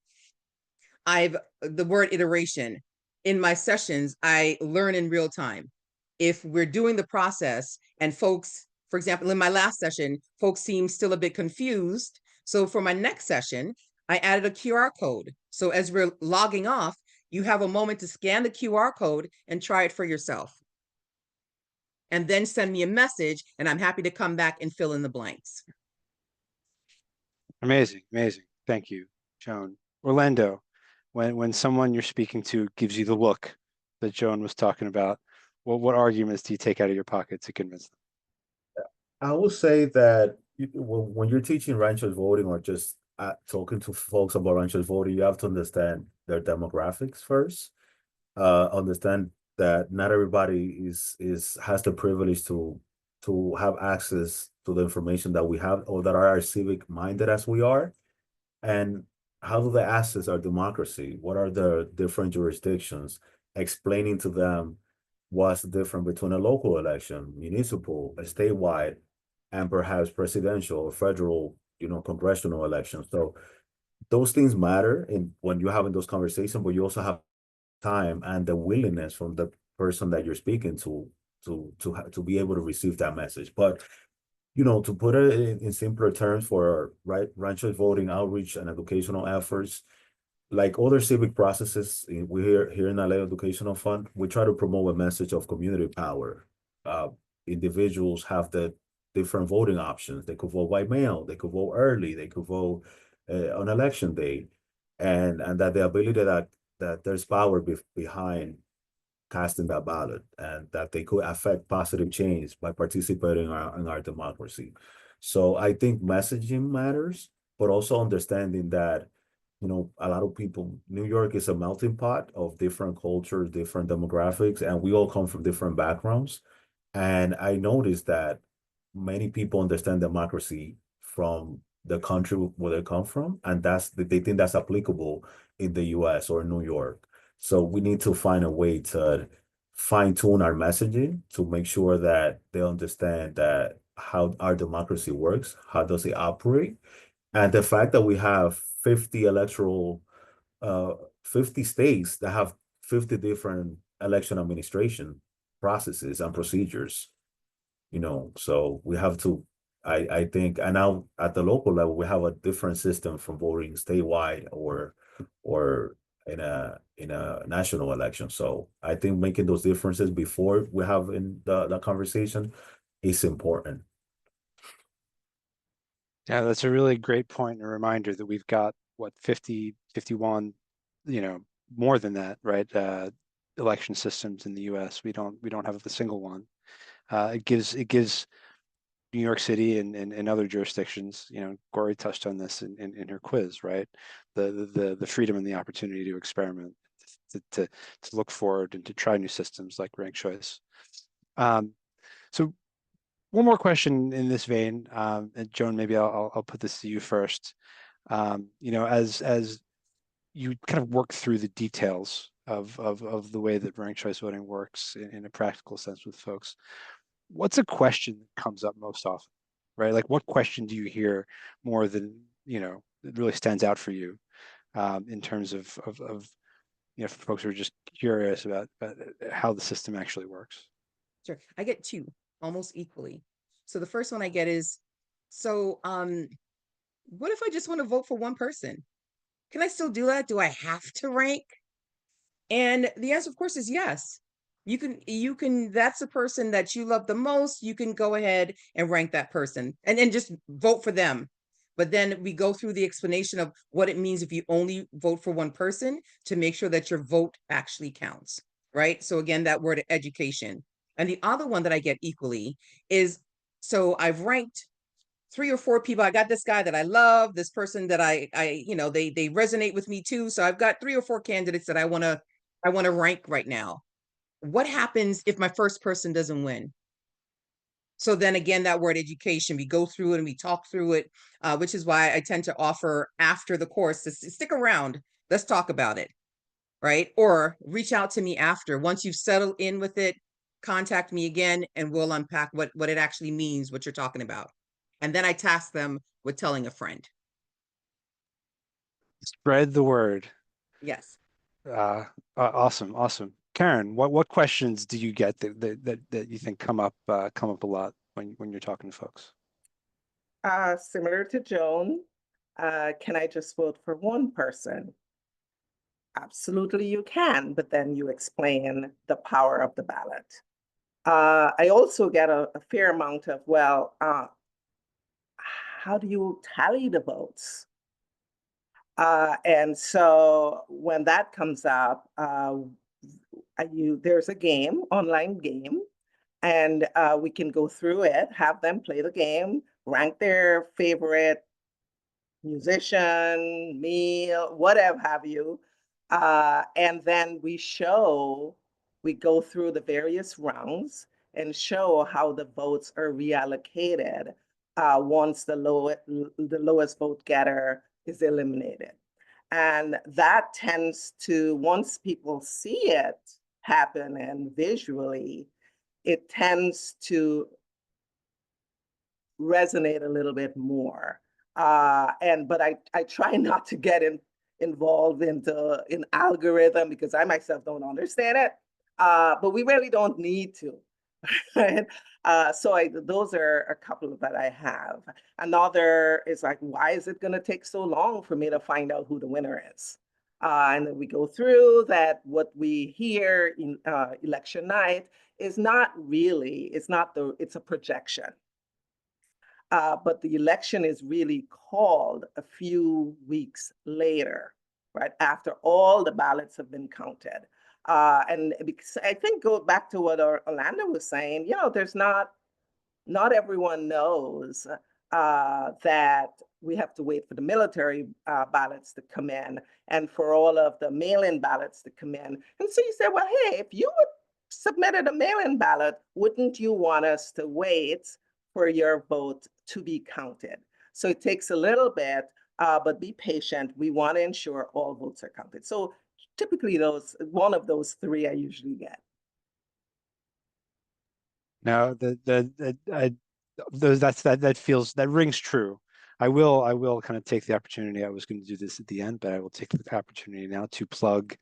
the word iteration. In my sessions, I learn in real time. If we're doing the process and folks, for example, in my last session, folks seem still a bit confused. So for my next session, I added a QR code. So as we're logging off, you have a moment to scan the QR code and try it for yourself. And then send me a message, and I'm happy to come back and fill in the blanks. Amazing, amazing. Thank you, Joan. Orlando, when someone you're speaking to gives you the look that Joan was talking about, what arguments do you take out of your pocket to convince them? I will say that when you're teaching ranked choice voting or just talking to folks about ranked choice voting, you have to understand their demographics first. Understand that not everybody has the privilege to have access to the information that we have or that are civic minded as we are. And how do they access our democracy? What are the different jurisdictions? Explaining to them what's different between a local election, municipal, a statewide, and perhaps presidential or federal, congressional elections. So those things matter when you're having those conversations, but you also have time and the willingness from the person that you're speaking to be able to receive that message. But to put it in simpler terms for ranked choice voting outreach and educational efforts, like other civic processes, we here in LA Educational Fund, we try to promote a message of community power. Individuals have the different voting options. They could vote by mail, they could vote early, they could vote on election day, and that the ability that there's power behind casting that ballot, and that they could affect positive change by participating in our democracy. So I think messaging matters, but also understanding that, a lot of people, New York is a melting pot of different cultures, different demographics, and we all come from different backgrounds. And I noticed that many people understand democracy from the country where they come from, and they think that's applicable in the US or New York. So we need to find a way to fine tune our messaging to make sure that they understand that how our democracy works, how does it operate, and the fact that we have 50 50 states that have 50 different election administration processes and procedures, so we have to, I think, and now at the local level, we have a different system from voting statewide or in a national election. So I think making those differences before we have in the conversation is important. Yeah, that's a really great point and a reminder that we've got 50, 51, more than that, right? Election systems in the US. We don't have the single one. It gives New York City and other jurisdictions, Gori touched on this in her quiz, right? The freedom and the opportunity to experiment, to look forward and to try new systems like ranked choice. So one more question in this vein, and Joan, maybe I'll put this to you first. As you kind of work through the details of the way that ranked choice voting works in a practical sense with folks, what's a question that comes up most often, right? Like, what question do you hear more than, that really stands out for you in terms of folks who are just curious about how the system actually works? Sure. I get two almost equally. So the first one I get is, so what if I just want to vote for one person? Can I still do that? Do I have to rank? And the answer, of course, is yes. You can, that's the person that you love the most. You can go ahead and rank that person and just vote for them. But then we go through the explanation of what it means if you only vote for one person to make sure that your vote actually counts, right? So again, that word education. And the other one that I get equally is, so I've ranked 3 or 4 people. I got this guy that I love, this person that I they resonate with me too. So I've got 3 or 4 candidates that I want to rank right now. What happens if my first person doesn't win? So then again, that word education, we go through it and we talk through it, which is why I tend to offer after the course to stick around. Let's talk about it, right? Or reach out to me after. Once you've settled in with it, contact me again and we'll unpack what it actually means, what you're talking about. And then I task them with telling a friend. Spread the word. Yes. Awesome, awesome. Karen, what questions do you get that you think come up a lot when you're talking to folks? Similar to Joan, can I just vote for one person? Absolutely, you can, but then you explain the power of the ballot. I also get a fair amount of, well, how do you tally the votes? And so when that comes up, there's a game, online game, and we can go through it, have them play the game, rank their favorite musician, meal, whatever have you. And then we go through the various rounds and show how the votes are reallocated once the lowest vote getter is eliminated. And that tends to, once people see it happen and visually, it tends to resonate a little bit more. But I try not to get involved in algorithm because I myself don't understand it. But we really don't need to. Right? Those are a couple that I have. Another is like, why is it going to take so long for me to find out who the winner is? And then we go through that. What we hear in election night is not really, it's a projection. But the election is really called a few weeks later, right? After all the ballots have been counted. And because I think go back to what Orlando was saying, there's not everyone knows that we have to wait for the military ballots to come in and for all of the mail-in ballots to come in. And so you say, well, hey, if you would submitted a mail-in ballot, wouldn't you want us to wait for your vote to be counted? So it takes a little bit, but be patient. We want to ensure all votes are counted. So typically one of those three I usually get. No, that rings true. I will kind of take the opportunity. I was going to do this at the end, but I will take the opportunity now to plug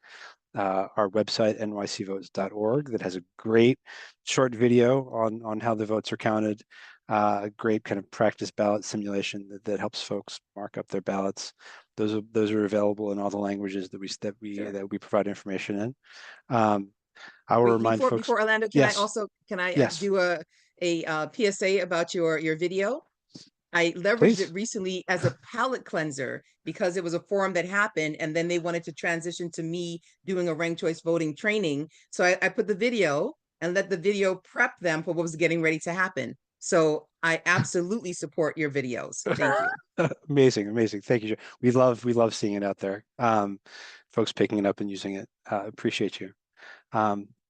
our website, nycvotes.org, that has a great short video on how the votes are counted, a great kind of practice ballot simulation that helps folks mark up their ballots. Those are available in all the languages that we provide information in. I will remind folks. Before Orlando, Yes. Can I Yes. do a PSA about your video? I leveraged it recently as a palate cleanser because it was a forum that happened and then they wanted to transition to me doing a ranked choice voting training. So I put the video and let the video prep them for what was getting ready to happen. So I absolutely support your videos. Thank you. Amazing. Thank you. We love seeing it out there. Folks picking it up and using it. Appreciate you.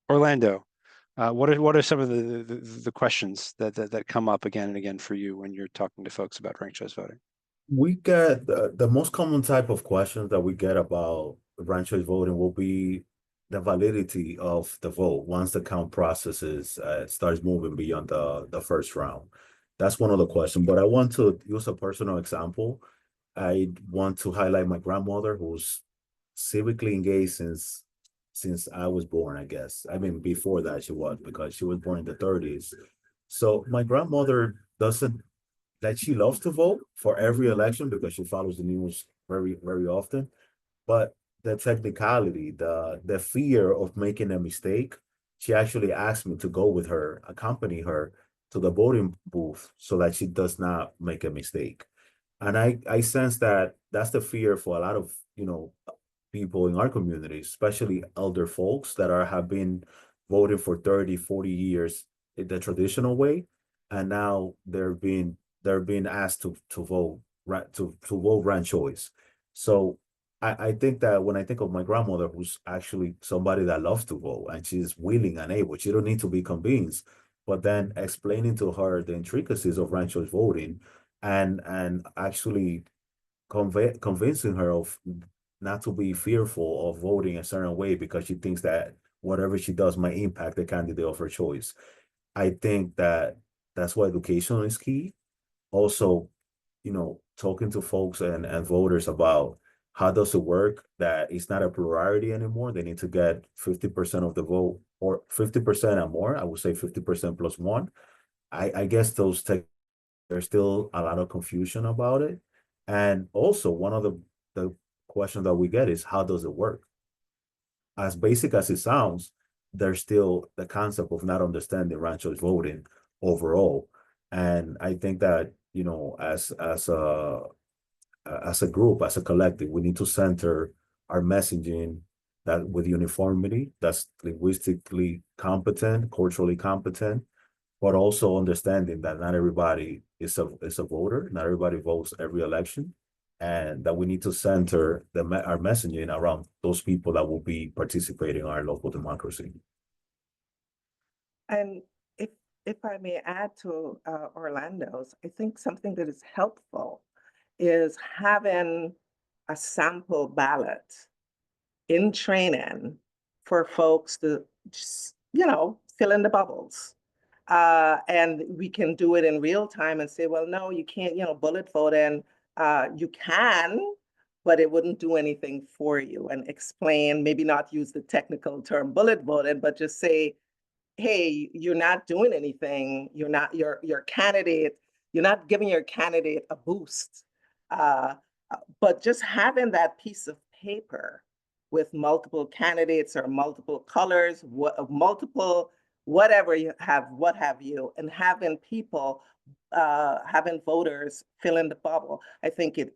Orlando, what are some of the questions that come up again and again for you when you're talking to folks about ranked choice voting? We get the most common type of questions that we get about ranked choice voting will be the validity of the vote once the count process starts moving beyond the first round. That's one of the questions. But I want to use a personal example. I want to highlight my grandmother, who's civically engaged since I was born, I guess. I mean, before that she was, because she was born in the 30s. So my grandmother she loves to vote for every election because she follows the news very, very often. But the technicality, the fear of making a mistake, she actually asked me to go with her, accompany her to the voting booth so that she does not make a mistake. And I sense that that's the fear for a lot of, people in our community, especially elder folks that have been voting for 30, 40 years in the traditional way. And now they're being asked to vote ranked choice. So I think that when I think of my grandmother, who's actually somebody that loves to vote and she's willing and able, she don't need to be convinced, but then explaining to her the intricacies of ranked choice voting and actually convincing her of not to be fearful of voting a certain way because she thinks that whatever she does might impact the candidate of her choice. I think that that's why education is key. also, talking to folks and voters about how does it work, that it's not a plurality anymore. They need to get 50% of the vote, or 50% or more. I would say 50% plus one. I guess there's still a lot of confusion about it. And also one of the questions that we get is, how does it work? As basic as it sounds, there's still the concept of not understanding ranked choice voting overall. And I think that, as a group, as a collective, we need to center our messaging that with uniformity, that's linguistically competent, culturally competent, but also understanding that not everybody is a voter, not everybody votes every election, and that we need to center our messaging around those people that will be participating in our local democracy. And if I may add to Orlando's, I think something that is helpful is having a sample ballot in training for folks to just, fill in the bubbles. And we can do it in real time and say, well, no, you can't, bullet vote in. You can, but it wouldn't do anything for you, and explain, maybe not use the technical term bullet voting, but just say, hey, you're not doing anything. You're not your candidate. You're not giving your candidate a boost. But just having that piece of paper with multiple candidates or multiple colors, multiple whatever you have, what have you, and having people, having voters fill in the bubble, I think it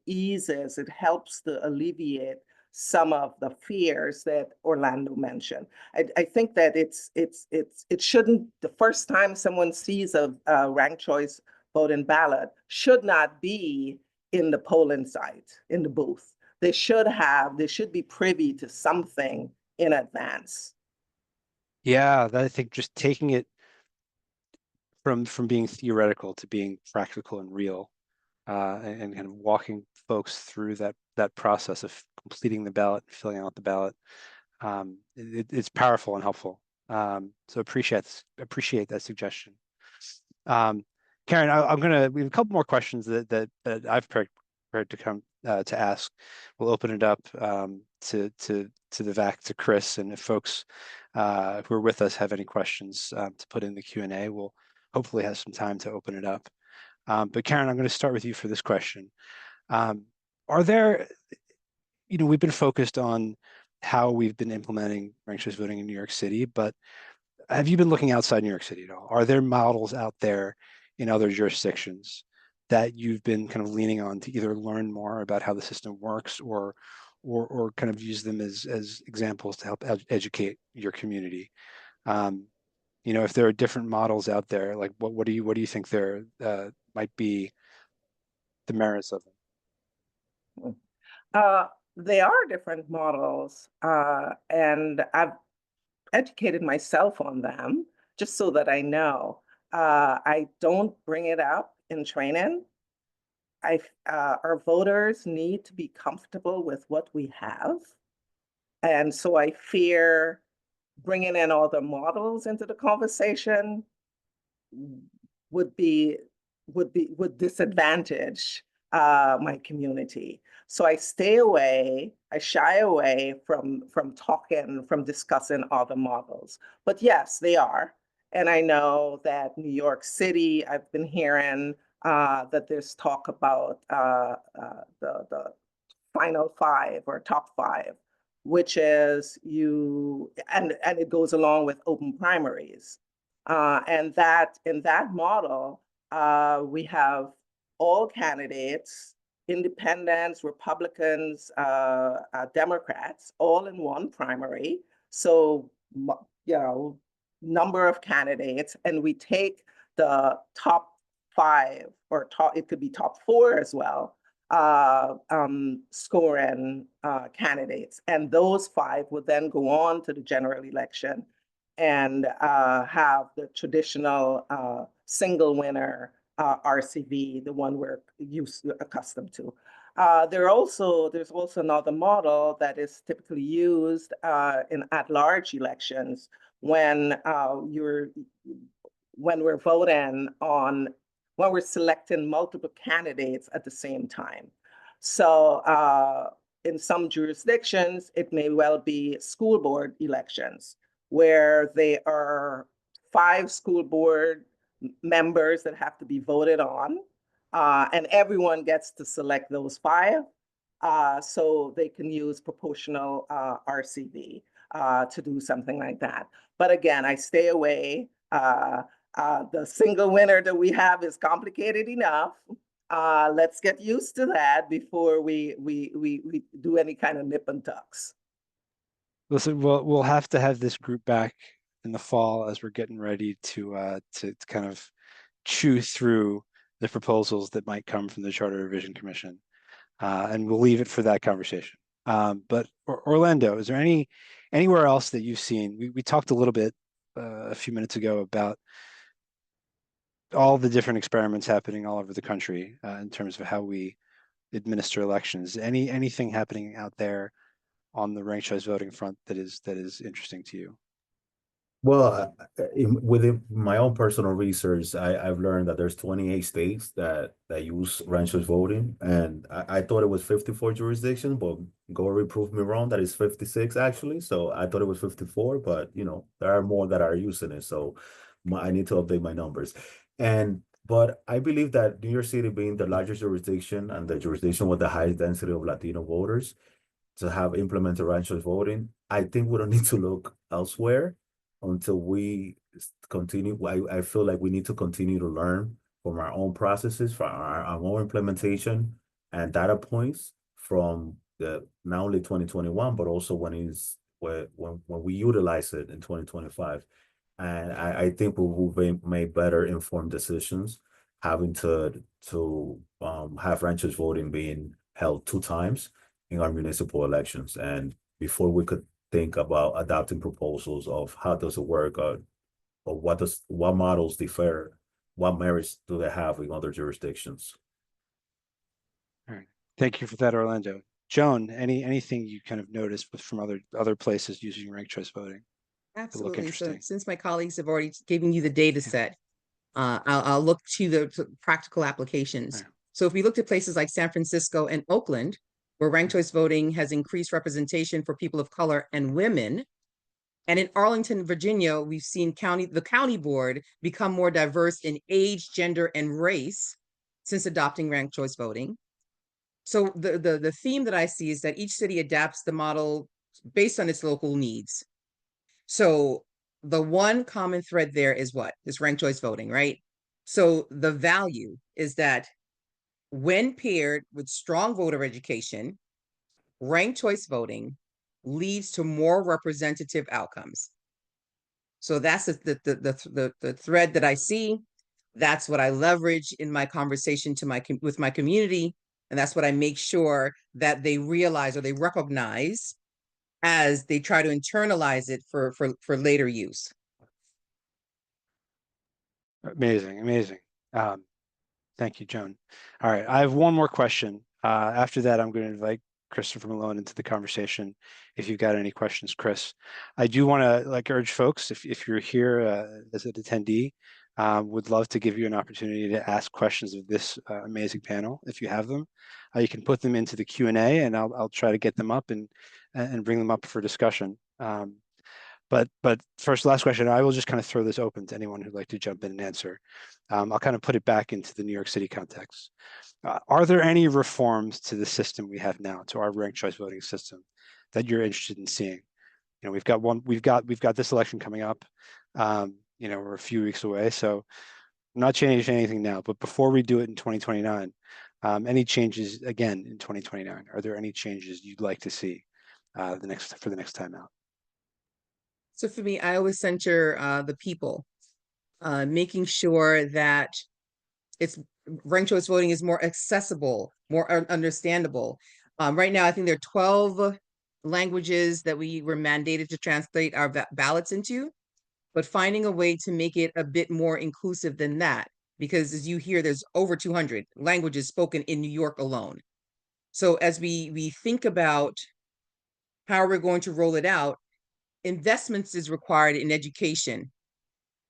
helps to alleviate some of the fears that Orlando mentioned. I think that it shouldn't, the first time someone sees a ranked choice voting ballot should not be in the polling site, in the booth. They should be privy to something in advance. Yeah, I think just taking it from being theoretical to being practical and real, and kind of walking folks through that process of completing the ballot, filling out the ballot. It's powerful and helpful. So appreciate that suggestion. Karen, we have a couple more questions that I've prepared to come to ask. We'll open it up to the VAC, to Chris, and if folks who are with us have any questions to put in the Q&A, we'll hopefully have some time to open it up. But Karen, I'm going to start with you for this question. Are there, we've been focused on how we've been implementing ranked choice voting in New York City, but have you been looking outside New York City at all? Are there models out there in other jurisdictions that you've been kind of leaning on to either learn more about how the system works, or kind of use them as examples to help educate your community? If there are different models out there, like what do you think there might be the merits of them? They are different models, and I've educated myself on them just so that I know. I don't bring it up in training. Our voters need to be comfortable with what we have. And so I fear bringing in all the models into the conversation would disadvantage my community. So I shy away from discussing other models. But yes, they are. And I know that New York City, I've been hearing that there's talk about the final five or top five, which is and it goes along with open primaries. And that in that model, we have all candidates, independents, Republicans, Democrats, all in one primary. So, number of candidates, and we take the top five, or it could be top four as well, scoring candidates. And those five would then go on to the general election and have the traditional single winner RCV, the one we're accustomed to. There's also another model that is typically used in at-large elections when we're voting on when we're selecting multiple candidates at the same time. So in some jurisdictions, it may well be school board elections where there are 5 school board members that have to be voted on, and everyone gets to select those 5. So they can use proportional RCV to do something like that. But again, I stay away. The single winner that we have is complicated enough. Let's get used to that before we do any kind of nip and tucks. Listen, we'll have to have this group back in the fall as we're getting ready to kind of chew through the proposals that might come from the Charter Revision Commission. And we'll leave it for that conversation. But Orlando, is there anywhere else that you've seen? We talked a little bit a few minutes ago about all the different experiments happening all over the country in terms of how we administer elections. Anything happening out there on the ranked choice voting front that is interesting to you? Well, within my own personal research, I've learned that there's 28 states that use ranked choice voting, and I thought it was 54 jurisdictions, but Gory proved me wrong that it's 56 actually. So I thought it was 54, but there are more that are using it. So I need to update my numbers. But I believe that New York City being the largest jurisdiction and the jurisdiction with the highest density of Latino voters to have implemented ranked choice voting, I think we don't need to look elsewhere until we continue. I feel like we need to continue to learn from our own processes, from our own implementation and data points from the not only 2021, but also when we utilize it in 2025. And I think we will make better informed decisions having to have ranked choice voting being held 2 times in our municipal elections. And before we could think about adopting proposals of how does it work, or what models differ, what merits do they have in other jurisdictions. All right, thank you for that, Orlando. Joan, anything you kind of noticed from other places using ranked choice voting? Absolutely. So since my colleagues have already given you the data set, I'll look to the practical applications. Right. So if we looked at places like San Francisco and Oakland, where ranked choice voting has increased representation for people of color and women, and in Arlington, Virginia, we've seen the county board become more diverse in age, gender, and race since adopting ranked choice voting. So the theme that I see is that each city adapts the model based on its local needs. So the one common thread there is what? Is ranked choice voting, right? So the value is that when paired with strong voter education, ranked choice voting leads to more representative outcomes. So that's the thread that I see. That's what I leverage in my conversation with my community. And that's what I make sure that they realize or they recognize as they try to internalize it for later use. Amazing. Thank you, Joan. All right, I have one more question. After that, I'm going to invite Christopher Malone into the conversation. If you've got any questions, Chris, I do want to urge folks, if you're here as an attendee, would love to give you an opportunity to ask questions of this amazing panel. If you have them, you can put them into the Q&A, and I'll try to get them up and bring them up for discussion. But last question, I will just kind of throw this open to anyone who'd like to jump in and answer. I'll kind of put it back into the New York City context. Are there any reforms to the system we have now, to our ranked choice voting system, that you're interested in seeing? We've got this election coming up. We're a few weeks away, so I'm not changing anything now. But before we do it in 2029, any changes again in 2029? Are there any changes you'd like to see for the next time out? So for me, I always center the people, making sure that ranked choice voting is more accessible, more understandable. Right now, I think there are 12 languages that we were mandated to translate our ballots into, but finding a way to make it a bit more inclusive than that, because as you hear, there's over 200 languages spoken in New York alone. So as we think about how we're going to roll it out, investments is required in education,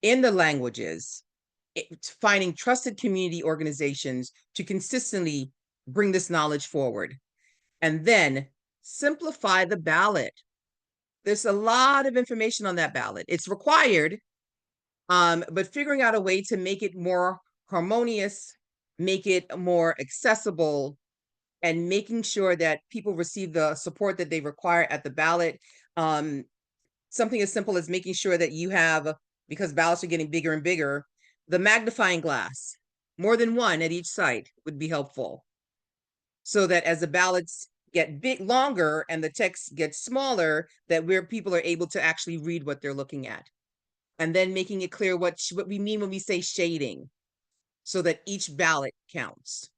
in the languages, finding trusted community organizations to consistently bring this knowledge forward. And then simplify the ballot. There's a lot of information on that ballot. It's required, but figuring out a way to make it more harmonious, make it more accessible, and making sure that people receive the support that they require at the ballot. Something as simple as making sure that you have, because ballots are getting bigger and bigger, the magnifying glass, more than one at each site would be helpful. So that as the ballots get longer and the text gets smaller, that people are able to actually read what they're looking at. And then making it clear what we mean when we say shading, so that each ballot counts.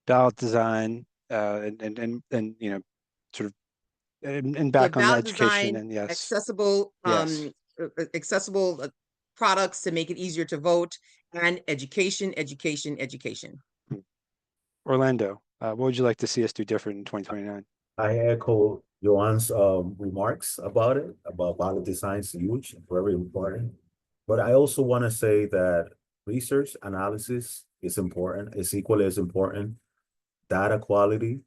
Ballot design, and you know, sort of, and back on the ballot education, design, and yes, accessible, yes. accessible products to make it easier to vote, and education. Orlando, what would you like to see us do different in 2029? I echo Joanne's remarks about it, about ballot design is huge, very important. But I also want to say that research analysis is important, it's equally as important, data quality,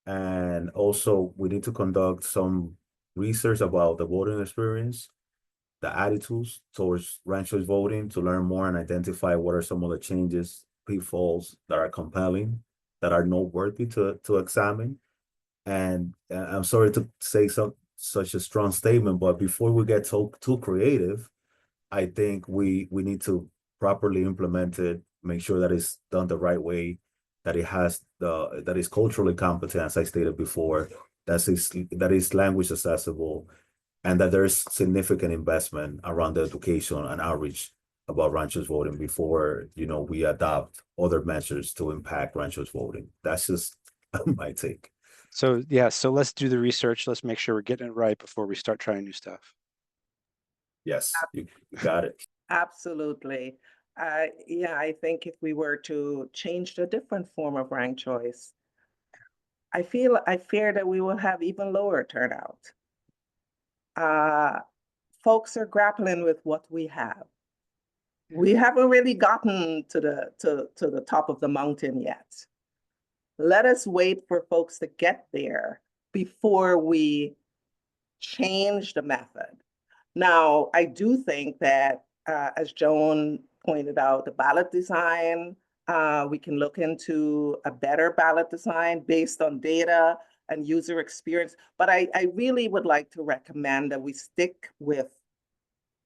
and also we need to conduct some research about the voting experience, the attitudes towards ranked choice voting, to learn more and identify what are some of the changes, pitfalls that are compelling, that are noteworthy to examine. And I'm sorry to say such a strong statement, but before we get too creative, I think we need to properly implement it, make sure that it's done the right way, that that is culturally competent, as I stated before, that is language accessible, and that there's significant investment around the education and outreach about ranked choice voting before, you know, we adopt other measures to impact ranked choice voting. That's just my take. So yeah, so let's do the research. Let's make sure we're getting it right before we start trying new stuff. Yes, you got it. Absolutely. Yeah, I think if we were to change to a different form of ranked choice, I fear that we will have even lower turnout. Folks are grappling with what we have. We haven't really gotten to the top of the mountain yet. Let us wait for folks to get there before we change the method. Now, I do think that, as Joan pointed out, the ballot design, we can look into a better ballot design based on data and user experience. But I really would like to recommend that we stick with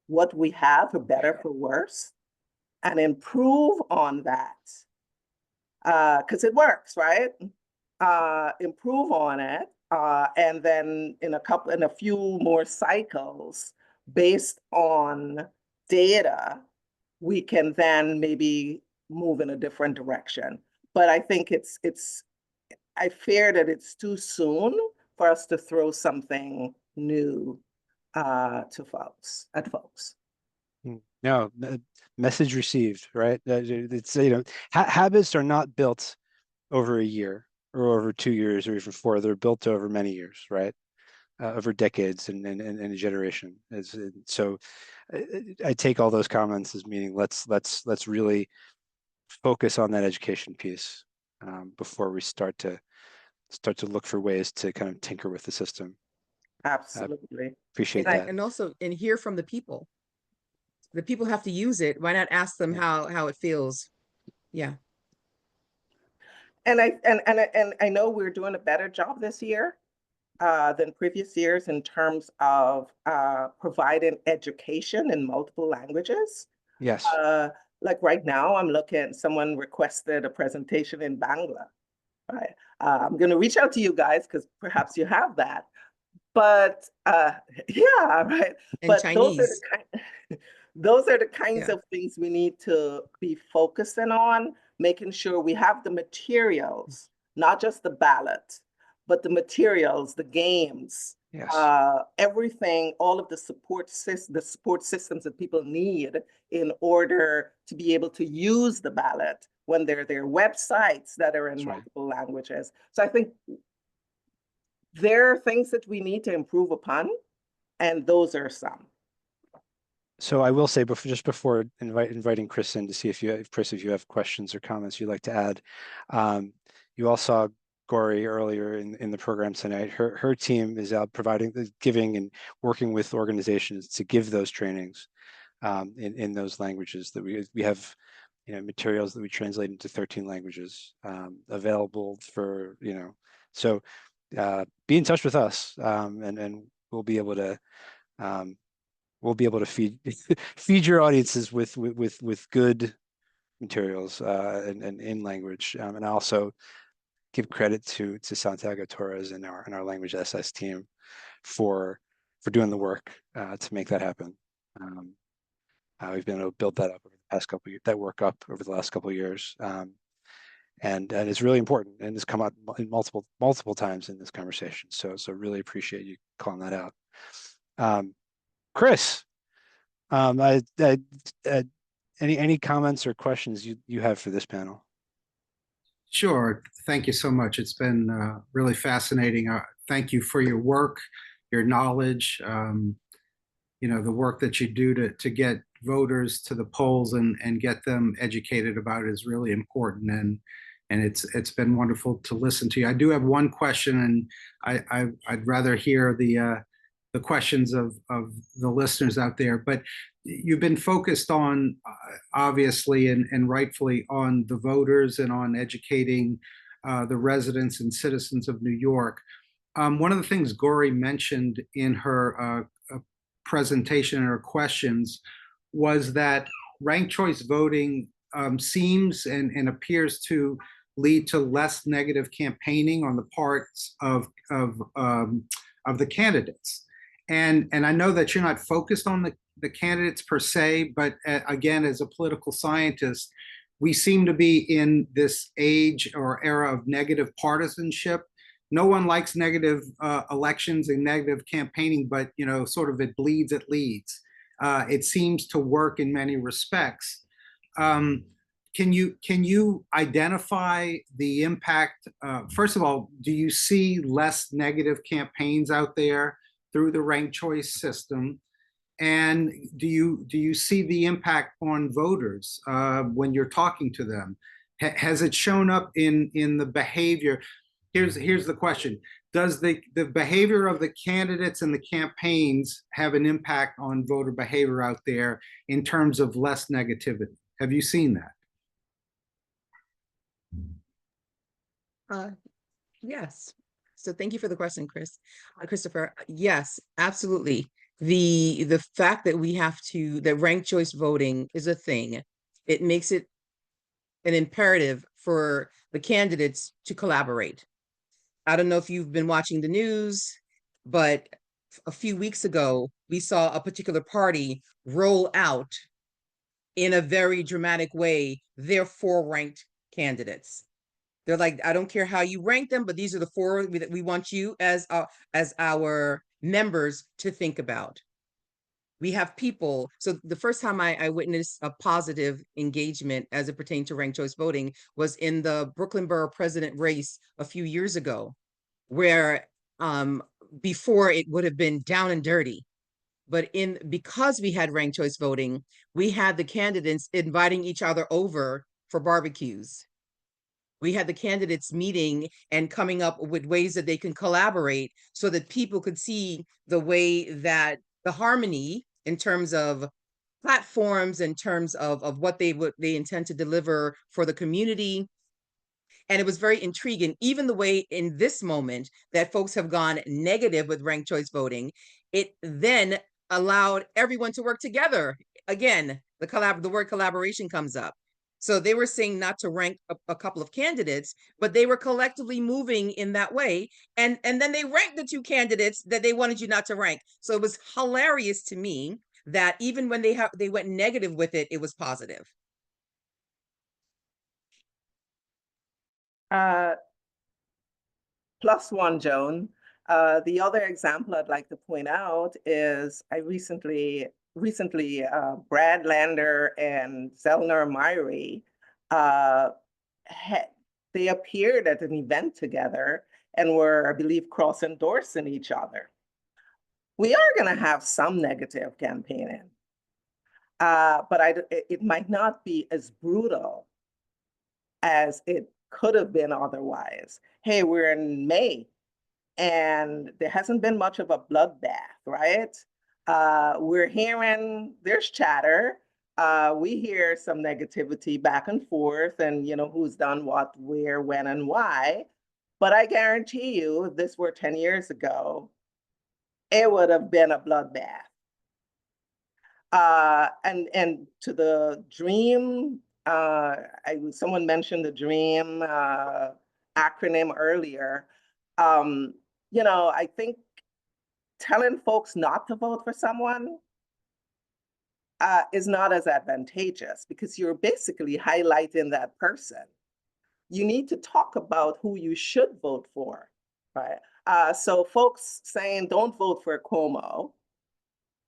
what we have, for better, for worse, and improve on that. Because it works, right? Improve on it, and then in a few more cycles, based on data, we can then maybe move in a different direction. But I think I fear that it's too soon for us to throw something new at folks. No, message received, right? It's, you know, habits are not built over a year or over 2 years or even 4. They're built over many years, right? Over decades and a generation. So I take all those comments as meaning let's really focus on that education piece before we start to look for ways to kind of tinker with the system. Absolutely. Appreciate that. And also, and hear from the people. The people have to use it. Why not ask them how it feels? Yeah. And I know we're doing a better job this year than previous years in terms of providing education in multiple languages. Yes. Like right now, I'm looking, someone requested a presentation in Bangla. Right. I'm going to reach out to you guys because perhaps you have that. But yeah, right. And but Chinese. those are the kinds of things we need to be focusing on, making sure we have the materials, not just the ballot, but the materials, the games, everything, all of the support systems that people need in order to be able to use the ballot when there are websites that are in multiple languages. So I think there are things that we need to improve upon, and those are some. So I will say just before inviting Chris in to see if you have questions or comments you'd like to add. You all saw Gori earlier in the program tonight. Her team is out giving and working with organizations to give those trainings in those languages that we have, materials that we translate into 13 languages available for, so be in touch with us, and we'll be able to feed feed your audiences with good materials and in language. And I also give credit to Santiago Torres and our language SS team for doing the work to make that happen. We've been able to build that up over the past couple years, that work up over the last couple of years. And it's really important, and it's come out in multiple times in this conversation. So really appreciate you calling that out. Chris, any comments or questions you have for this panel? Sure. Thank you so much. It's been really fascinating. Thank you for your work, your knowledge, the work that you do to get voters to the polls and get them educated about it is really important. And it's been wonderful to listen to you. I do have one question, and I'd rather hear the questions of the listeners out there. But you've been focused on, obviously and rightfully, on the voters and on educating the residents and citizens of New York. One of the things Gori mentioned in her presentation and her questions was that ranked choice voting seems and appears to lead to less negative campaigning on the parts of the candidates. And I know that you're not focused on the candidates per se, but again, as a political scientist, we seem to be in this age or era of negative partisanship. No one likes negative elections and negative campaigning, but sort of it bleeds, it leads. It seems to work in many respects. Can you identify the impact? First of all, do you see less negative campaigns out there through the ranked choice system? And do you see the impact on voters when you're talking to them? Has it shown up in the behavior? Here's the question. Does the behavior of the candidates and the campaigns have an impact on voter behavior out there in terms of less negativity? Have you seen that? Yes. So thank you for the question, Christopher. Yes, absolutely. The fact that that ranked choice voting is a thing, it makes it an imperative for the candidates to collaborate. I don't know if you've been watching the news, but a few weeks ago, we saw a particular party roll out in a very dramatic way their 4 ranked candidates. They're like, I don't care how you rank them, but these are the 4 that we want you as our members to think about. We have people. So the first time I witnessed a positive engagement as it pertained to ranked choice voting was in the Brooklyn Borough president race a few years ago, where before it would have been down and dirty. But because we had ranked choice voting, we had the candidates inviting each other over for barbecues. We had the candidates meeting and coming up with ways that they can collaborate so that people could see the way that the harmony in terms of platforms, in terms of what they intend to deliver for the community. And it was very intriguing, even the way in this moment that folks have gone negative with ranked choice voting, it then allowed everyone to work together. Again, the word collaboration comes up. So they were saying not to rank a couple of candidates, but they were collectively moving in that way. And then they ranked the 2 candidates that they wanted you not to rank. So it was hilarious to me that even when they went negative with it, it was positive. +1, Joan. The other example I'd like to point out is I recently Brad Lander and Zellner Myrie, they appeared at an event together and were, I believe, cross-endorsing each other. We are going to have some negative campaigning. but it might not be as brutal as it could have been otherwise. Hey, we're in May and there hasn't been much of a bloodbath, right? We're hearing there's chatter. We hear some negativity back and forth, and who's done what, where, when, and why. But I guarantee you, if this were 10 years ago, it would have been a bloodbath. And to the dream, someone mentioned the dream acronym earlier. I think telling folks not to vote for someone is not as advantageous because you're basically highlighting that person. You need to talk about who you should vote for, right? So folks saying don't vote for Cuomo.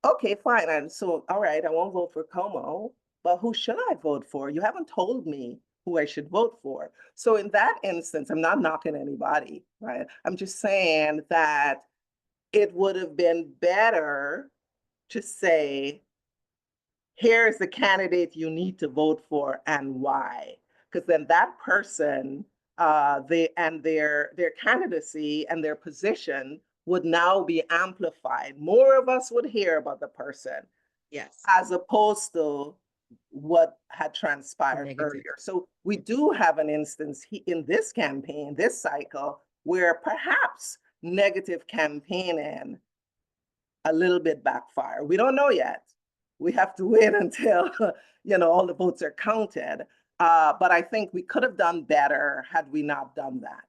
Okay, fine. And so, all right, I won't vote for Cuomo, but who should I vote for? You haven't told me who I should vote for. So in that instance, I'm not knocking anybody, right? I'm just saying that it would have been better to say, here's the candidate you need to vote for and why. Because then that person, their candidacy and their position would now be amplified. More of us would hear about the person. Yes. As opposed to what had transpired Negative. earlier. So we do have an instance in this campaign, this cycle, where perhaps negative campaigning a little bit backfire. We don't know yet. We have to wait until all the votes are counted. But I think we could have done better had we not done that.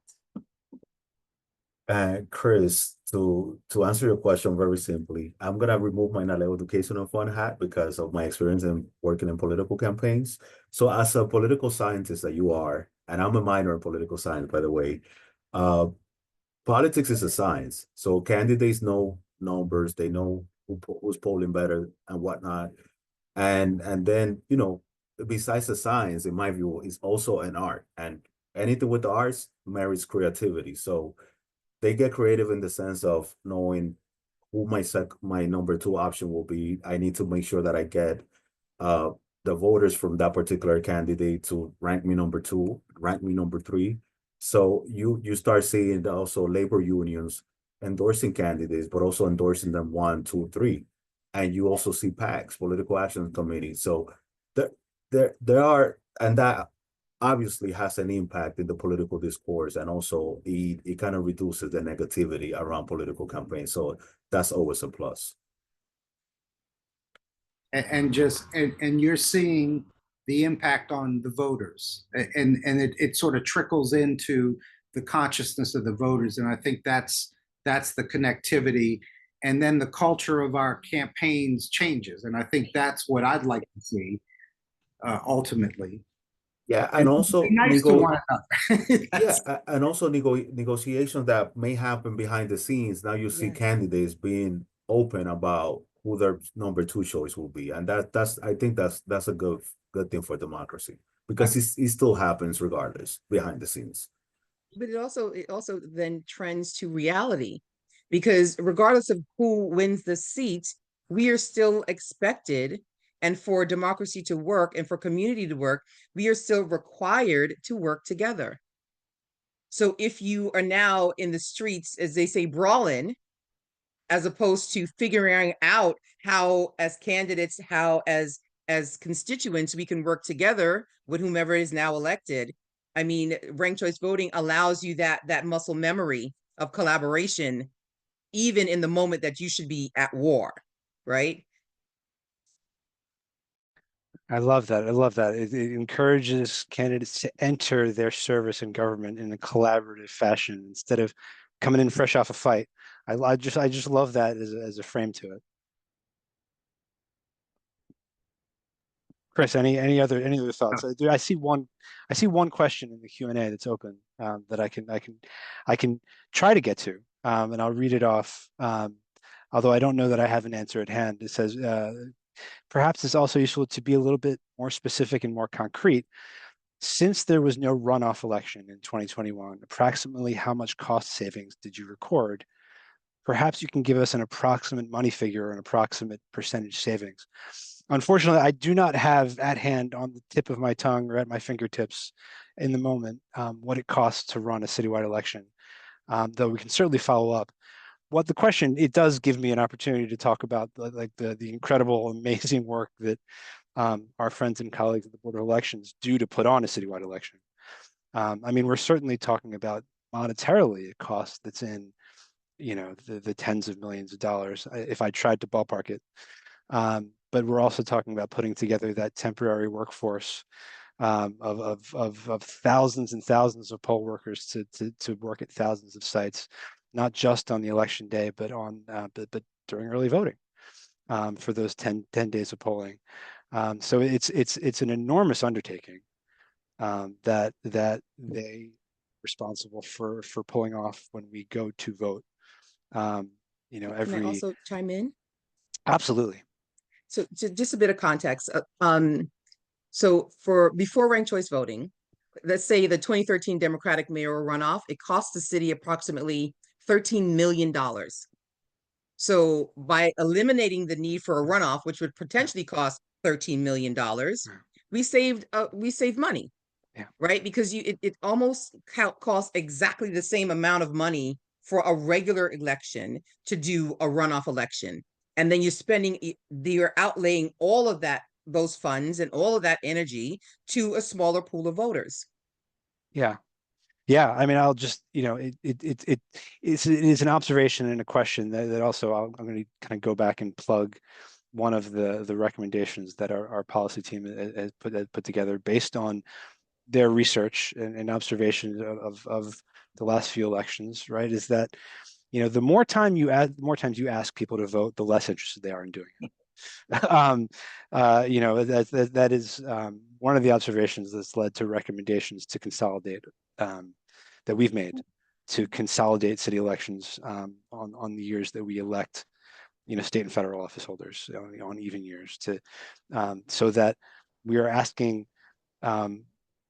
Chris, to answer your question very simply, I'm gonna remove my Naleo educational fund hat because of my experience in working in political campaigns. So as a political scientist that you are, and I'm a minor in political science, by the way, politics is a science. So candidates know numbers, they know who's polling better and whatnot. And then, besides the science, in my view, is also an art. And anything with the arts merits creativity. So they get creative in the sense of knowing who my number two option will be. I need to make sure that I get the voters from that particular candidate to rank me number two, rank me number three. So you start seeing also labor unions endorsing candidates, but also endorsing them 1, 2, 3. And you also see PACs, political action committees. So there are, and that obviously has an impact in the political discourse, and also it kind of reduces the negativity around political campaigns. So that's always a plus. And you're seeing the impact on the voters, and it sort of trickles into the consciousness of the voters, and I think that's the connectivity, and then the culture of our campaigns changes, and I think that's what I'd like to see ultimately. Yeah, and also nice to one another. Yeah, and also negotiations that may happen behind the scenes. Now you see candidates being open about who their number two choice will be, and I think that's a good thing for democracy, because it still happens regardless behind the scenes. But it also then trends to reality, because regardless of who wins the seat, we are still expected, and for democracy to work and for community to work, we are still required to work together. So if you are now in the streets, as they say, brawling, as opposed to figuring out how as candidates, how as constituents, we can work together with whomever is now elected. I mean, ranked choice voting allows you that muscle memory of collaboration, even in the moment that you should be at war, right? I love that. I love that. It encourages candidates to enter their service in government in a collaborative fashion instead of coming in fresh off a fight. I just love that as a frame to it. Chris, any other thoughts? I see one question in the Q&A that's open that I can try to get to, and I'll read it off. Although I don't know that I have an answer at hand. It says, perhaps it's also useful to be a little bit more specific and more concrete. Since there was no runoff election in 2021, approximately how much cost savings did you record? Perhaps you can give us an approximate money figure or an approximate percentage savings. Unfortunately, I do not have at hand on the tip of my tongue or at my fingertips in the moment what it costs to run a citywide election, though we can certainly follow up. What the question, it does give me an opportunity to talk about the incredible, amazing work that our friends and colleagues at the Board of Elections do to put on a citywide election. I mean, we're certainly talking about monetarily a cost that's in, the tens of millions of dollars, if I tried to ballpark it. But we're also talking about putting together that temporary workforce of thousands and thousands of poll workers to work at thousands of sites, not just on the election day, but but during early voting for those 10 days of polling. So it's an enormous undertaking that they responsible for pulling off when we go to vote. Can I also chime in? Absolutely. So just a bit of context. So for before ranked choice voting, let's say the 2013 Democratic mayoral runoff, it cost the city approximately $13 million. So by eliminating the need for a runoff, which would potentially cost $13 million, we saved money. Yeah. Right? Because it almost costs exactly the same amount of money for a regular election to do a runoff election. And then you're outlaying all of those funds and all of that energy to a smaller pool of voters. Yeah. Yeah. I mean, I'll just, it is an observation and a question that also I'm going to kind of go back and plug one of the recommendations that our policy team has put together based on their research and observations of the last few elections, right? Is that, the more times you ask people to vote, the less interested they are in doing it. That is one of the observations that's led to recommendations to consolidate that we've made to consolidate city elections on the years that we elect, state and federal office holders on even years so that we are asking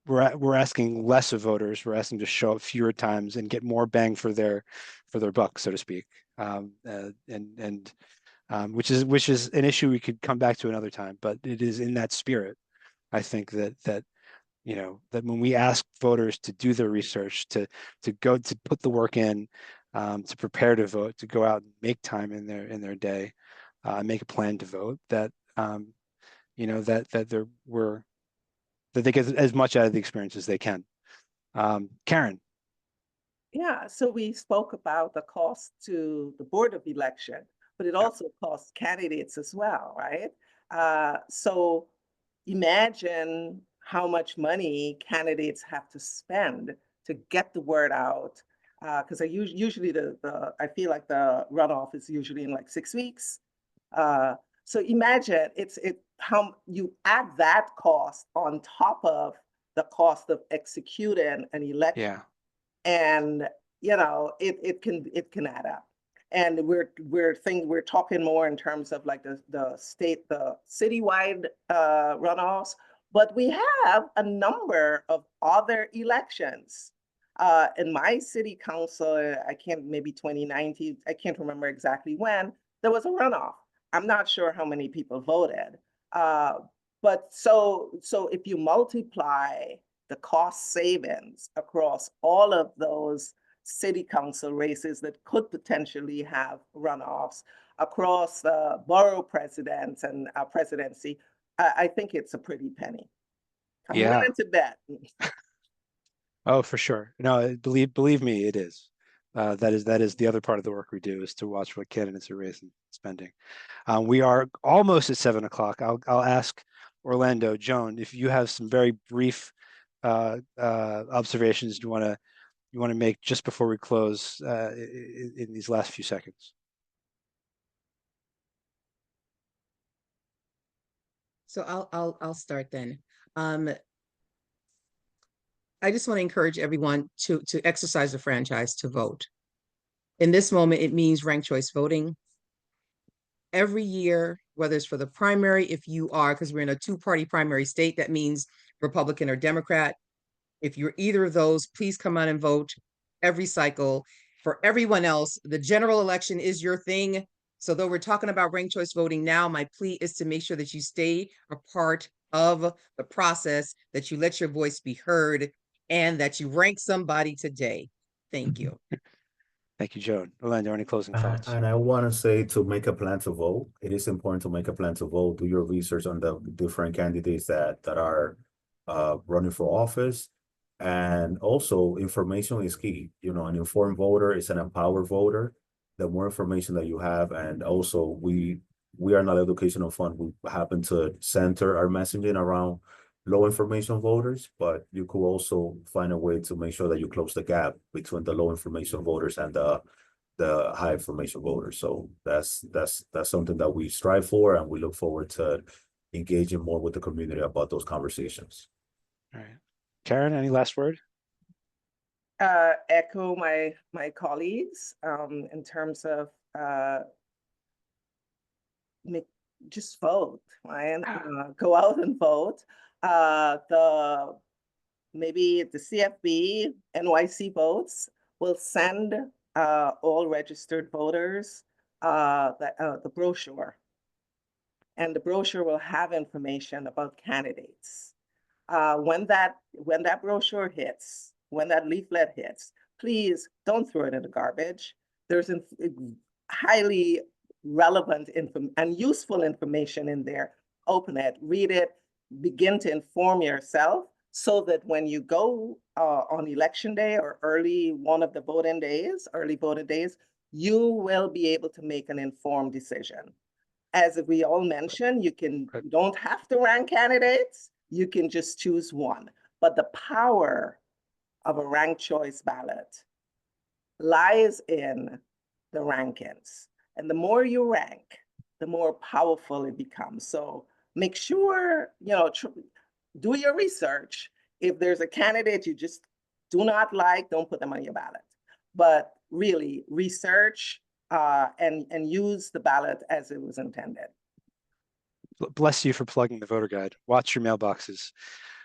we're asking less of voters. We're asking to show up fewer times and get more bang for their buck, so to speak. Which is an issue we could come back to another time. But it is in that spirit, I think that when we ask voters to do their research, to put the work in, to prepare to vote, to go out and make time in their day, make a plan to vote, that that they get as much out of the experience as they can. Karen. Yeah, so we spoke about the cost to the Board of Election, but it also costs candidates as well, right? So imagine how much money candidates have to spend to get the word out. Because usually I feel like the runoff is usually in like 6 weeks. So imagine how you add that cost on top of the cost of executing an election. Yeah. And it can add up. And we're talking more in terms of like the citywide runoffs, but we have a number of other elections. In my city council, maybe 2019, I can't remember exactly when, there was a runoff. I'm not sure how many people voted. But so if you multiply the cost savings across all of those city council races that could potentially have runoffs across borough presidents and presidency, I think it's a pretty penny. I'm willing to bet. Oh, for sure. No, believe me, it is. That is the other part of the work we do, is to watch what candidates are raising spending. We are almost at 7 o'clock. I'll ask Orlando, Joan, if you have some very brief observations you want to make just before we close in these last few seconds. So I'll start then. I just want to encourage everyone to exercise the franchise to vote. In this moment, it means ranked choice voting. Every year, whether it's for the primary, if you are, because we're in a 2-party primary state, that means Republican or Democrat. If you're either of those, please come out and vote every cycle. For everyone else, the general election is your thing. So though we're talking about ranked choice voting now, my plea is to make sure that you stay a part of the process, that you let your voice be heard, and that you rank somebody today. Thank you. Thank you, Joan. Orlando, any closing thoughts? And I want to say, to make a plan to vote, it is important to make a plan to vote. Do your research on the different candidates that are running for office. And also, information is key. You know, an informed voter is an empowered voter. The more information that you have, and also we are not educational fund. We happen to center our messaging around low information voters, but you could also find a way to make sure that you close the gap between the low information voters and the high information voters. So that's something that we strive for, and we look forward to engaging more with the community about those conversations. All right. Karen, any last word? Echo my colleagues in terms of just vote, right? Go out and vote. Maybe the CFB, NYC Votes will send all registered voters the brochure. And the brochure will have information about candidates. When that brochure hits, when that leaflet hits, please don't throw it in the garbage. There's highly relevant and useful information in there. Open it, read it, begin to inform yourself, so that when you go on election day or early voting days, you will be able to make an informed decision. As we all mentioned, you don't have to rank candidates. You can just choose one. But the power of a ranked choice ballot lies in the rankings. And the more you rank, the more powerful it becomes. So make sure, do your research. If there's a candidate you just do not like, don't put them on your ballot. But really research and use the ballot as it was intended. Bless you for plugging the voter guide. Watch your mailboxes.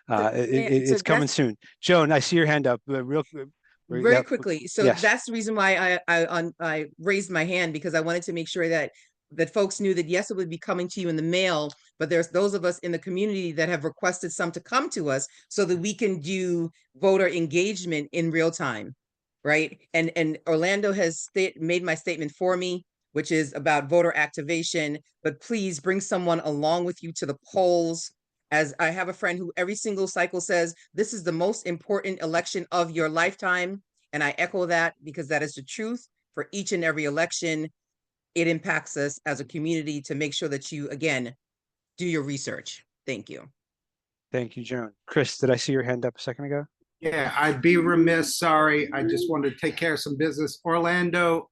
It's coming soon. Joan, I see your hand up. Very quickly. So yes. That's the reason why I raised my hand, because I wanted to make sure that folks knew that, yes, it would be coming to you in the mail, but there's those of us in the community that have requested some to come to us so that we can do voter engagement in real time, right? And Orlando has made my statement for me, which is about voter activation, but please bring someone along with you to the polls. As I have a friend who every single cycle says, this is the most important election of your lifetime. And I echo that, because that is the truth. For each and every election, it impacts us as a community to make sure that you, again, do your research. Thank you. Thank you, Joan. Chris, did I see your hand up a second ago? Yeah, I'd be remiss, sorry. I just wanted to take care of some business. Orlando,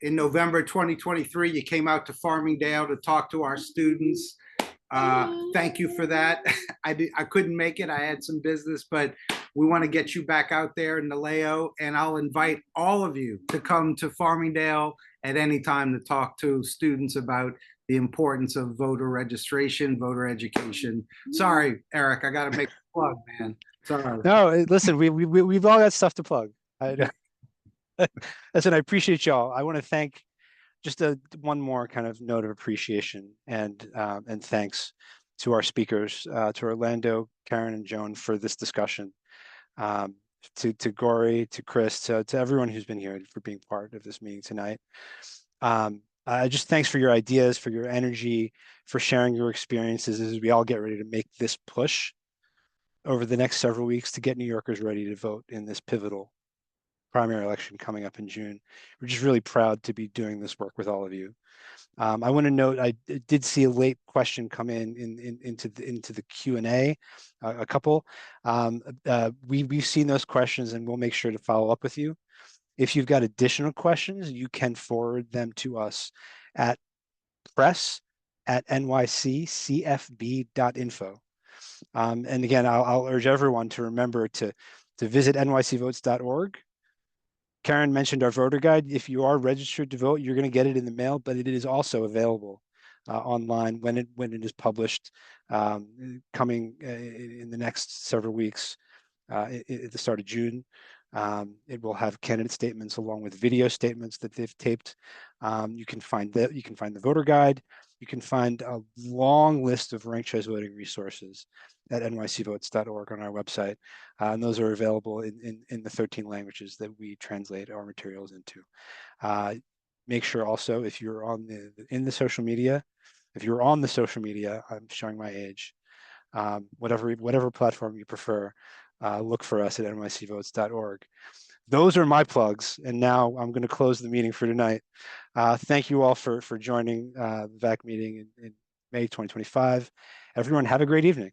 in November 2023, you came out to Farmingdale to talk to our students. Thank you for that. I couldn't make it. I had some business, but we want to get you back out there in Naleo, and I'll invite all of you to come to Farmingdale at any time to talk to students about the importance of voter registration, voter education. Sorry, Eric, I got to make a plug, man. Sorry. No, listen, we've all got stuff to plug. Listen, I appreciate y'all. I want to thank just one more kind of note of appreciation and thanks to our speakers, to Orlando, Karen, and Joan for this discussion, to Gori, to Chris, to everyone who's been here for being part of this meeting tonight. Just thanks for your ideas, for your energy, for sharing your experiences as we all get ready to make this push over the next several weeks to get New Yorkers ready to vote in this pivotal primary election coming up in June. We're just really proud to be doing this work with all of you. I want to note, I did see a late question come into the Q&A, a couple. We've seen those questions, and we'll make sure to follow up with you. If you've got additional questions, you can forward them to us at press@nyccfb.info. And again, I'll urge everyone to remember to visit nycvotes.org. Karen mentioned our voter guide. If you are registered to vote, you're going to get it in the mail, but it is also available online when it is published, coming in the next several weeks at the start of June. It will have candidate statements along with video statements that they've taped. You can find the voter guide. You can find a long list of ranked choice voting resources at nycvotes.org on our website. And those are available in the 13 languages that we translate our materials into. Make sure also, if you're on the social media, I'm showing my age, whatever platform you prefer, look for us at nycvotes.org. Those are my plugs, and now I'm going to close the meeting for tonight. Thank you all for joining the VAC meeting in May 2025. Everyone, have a great evening.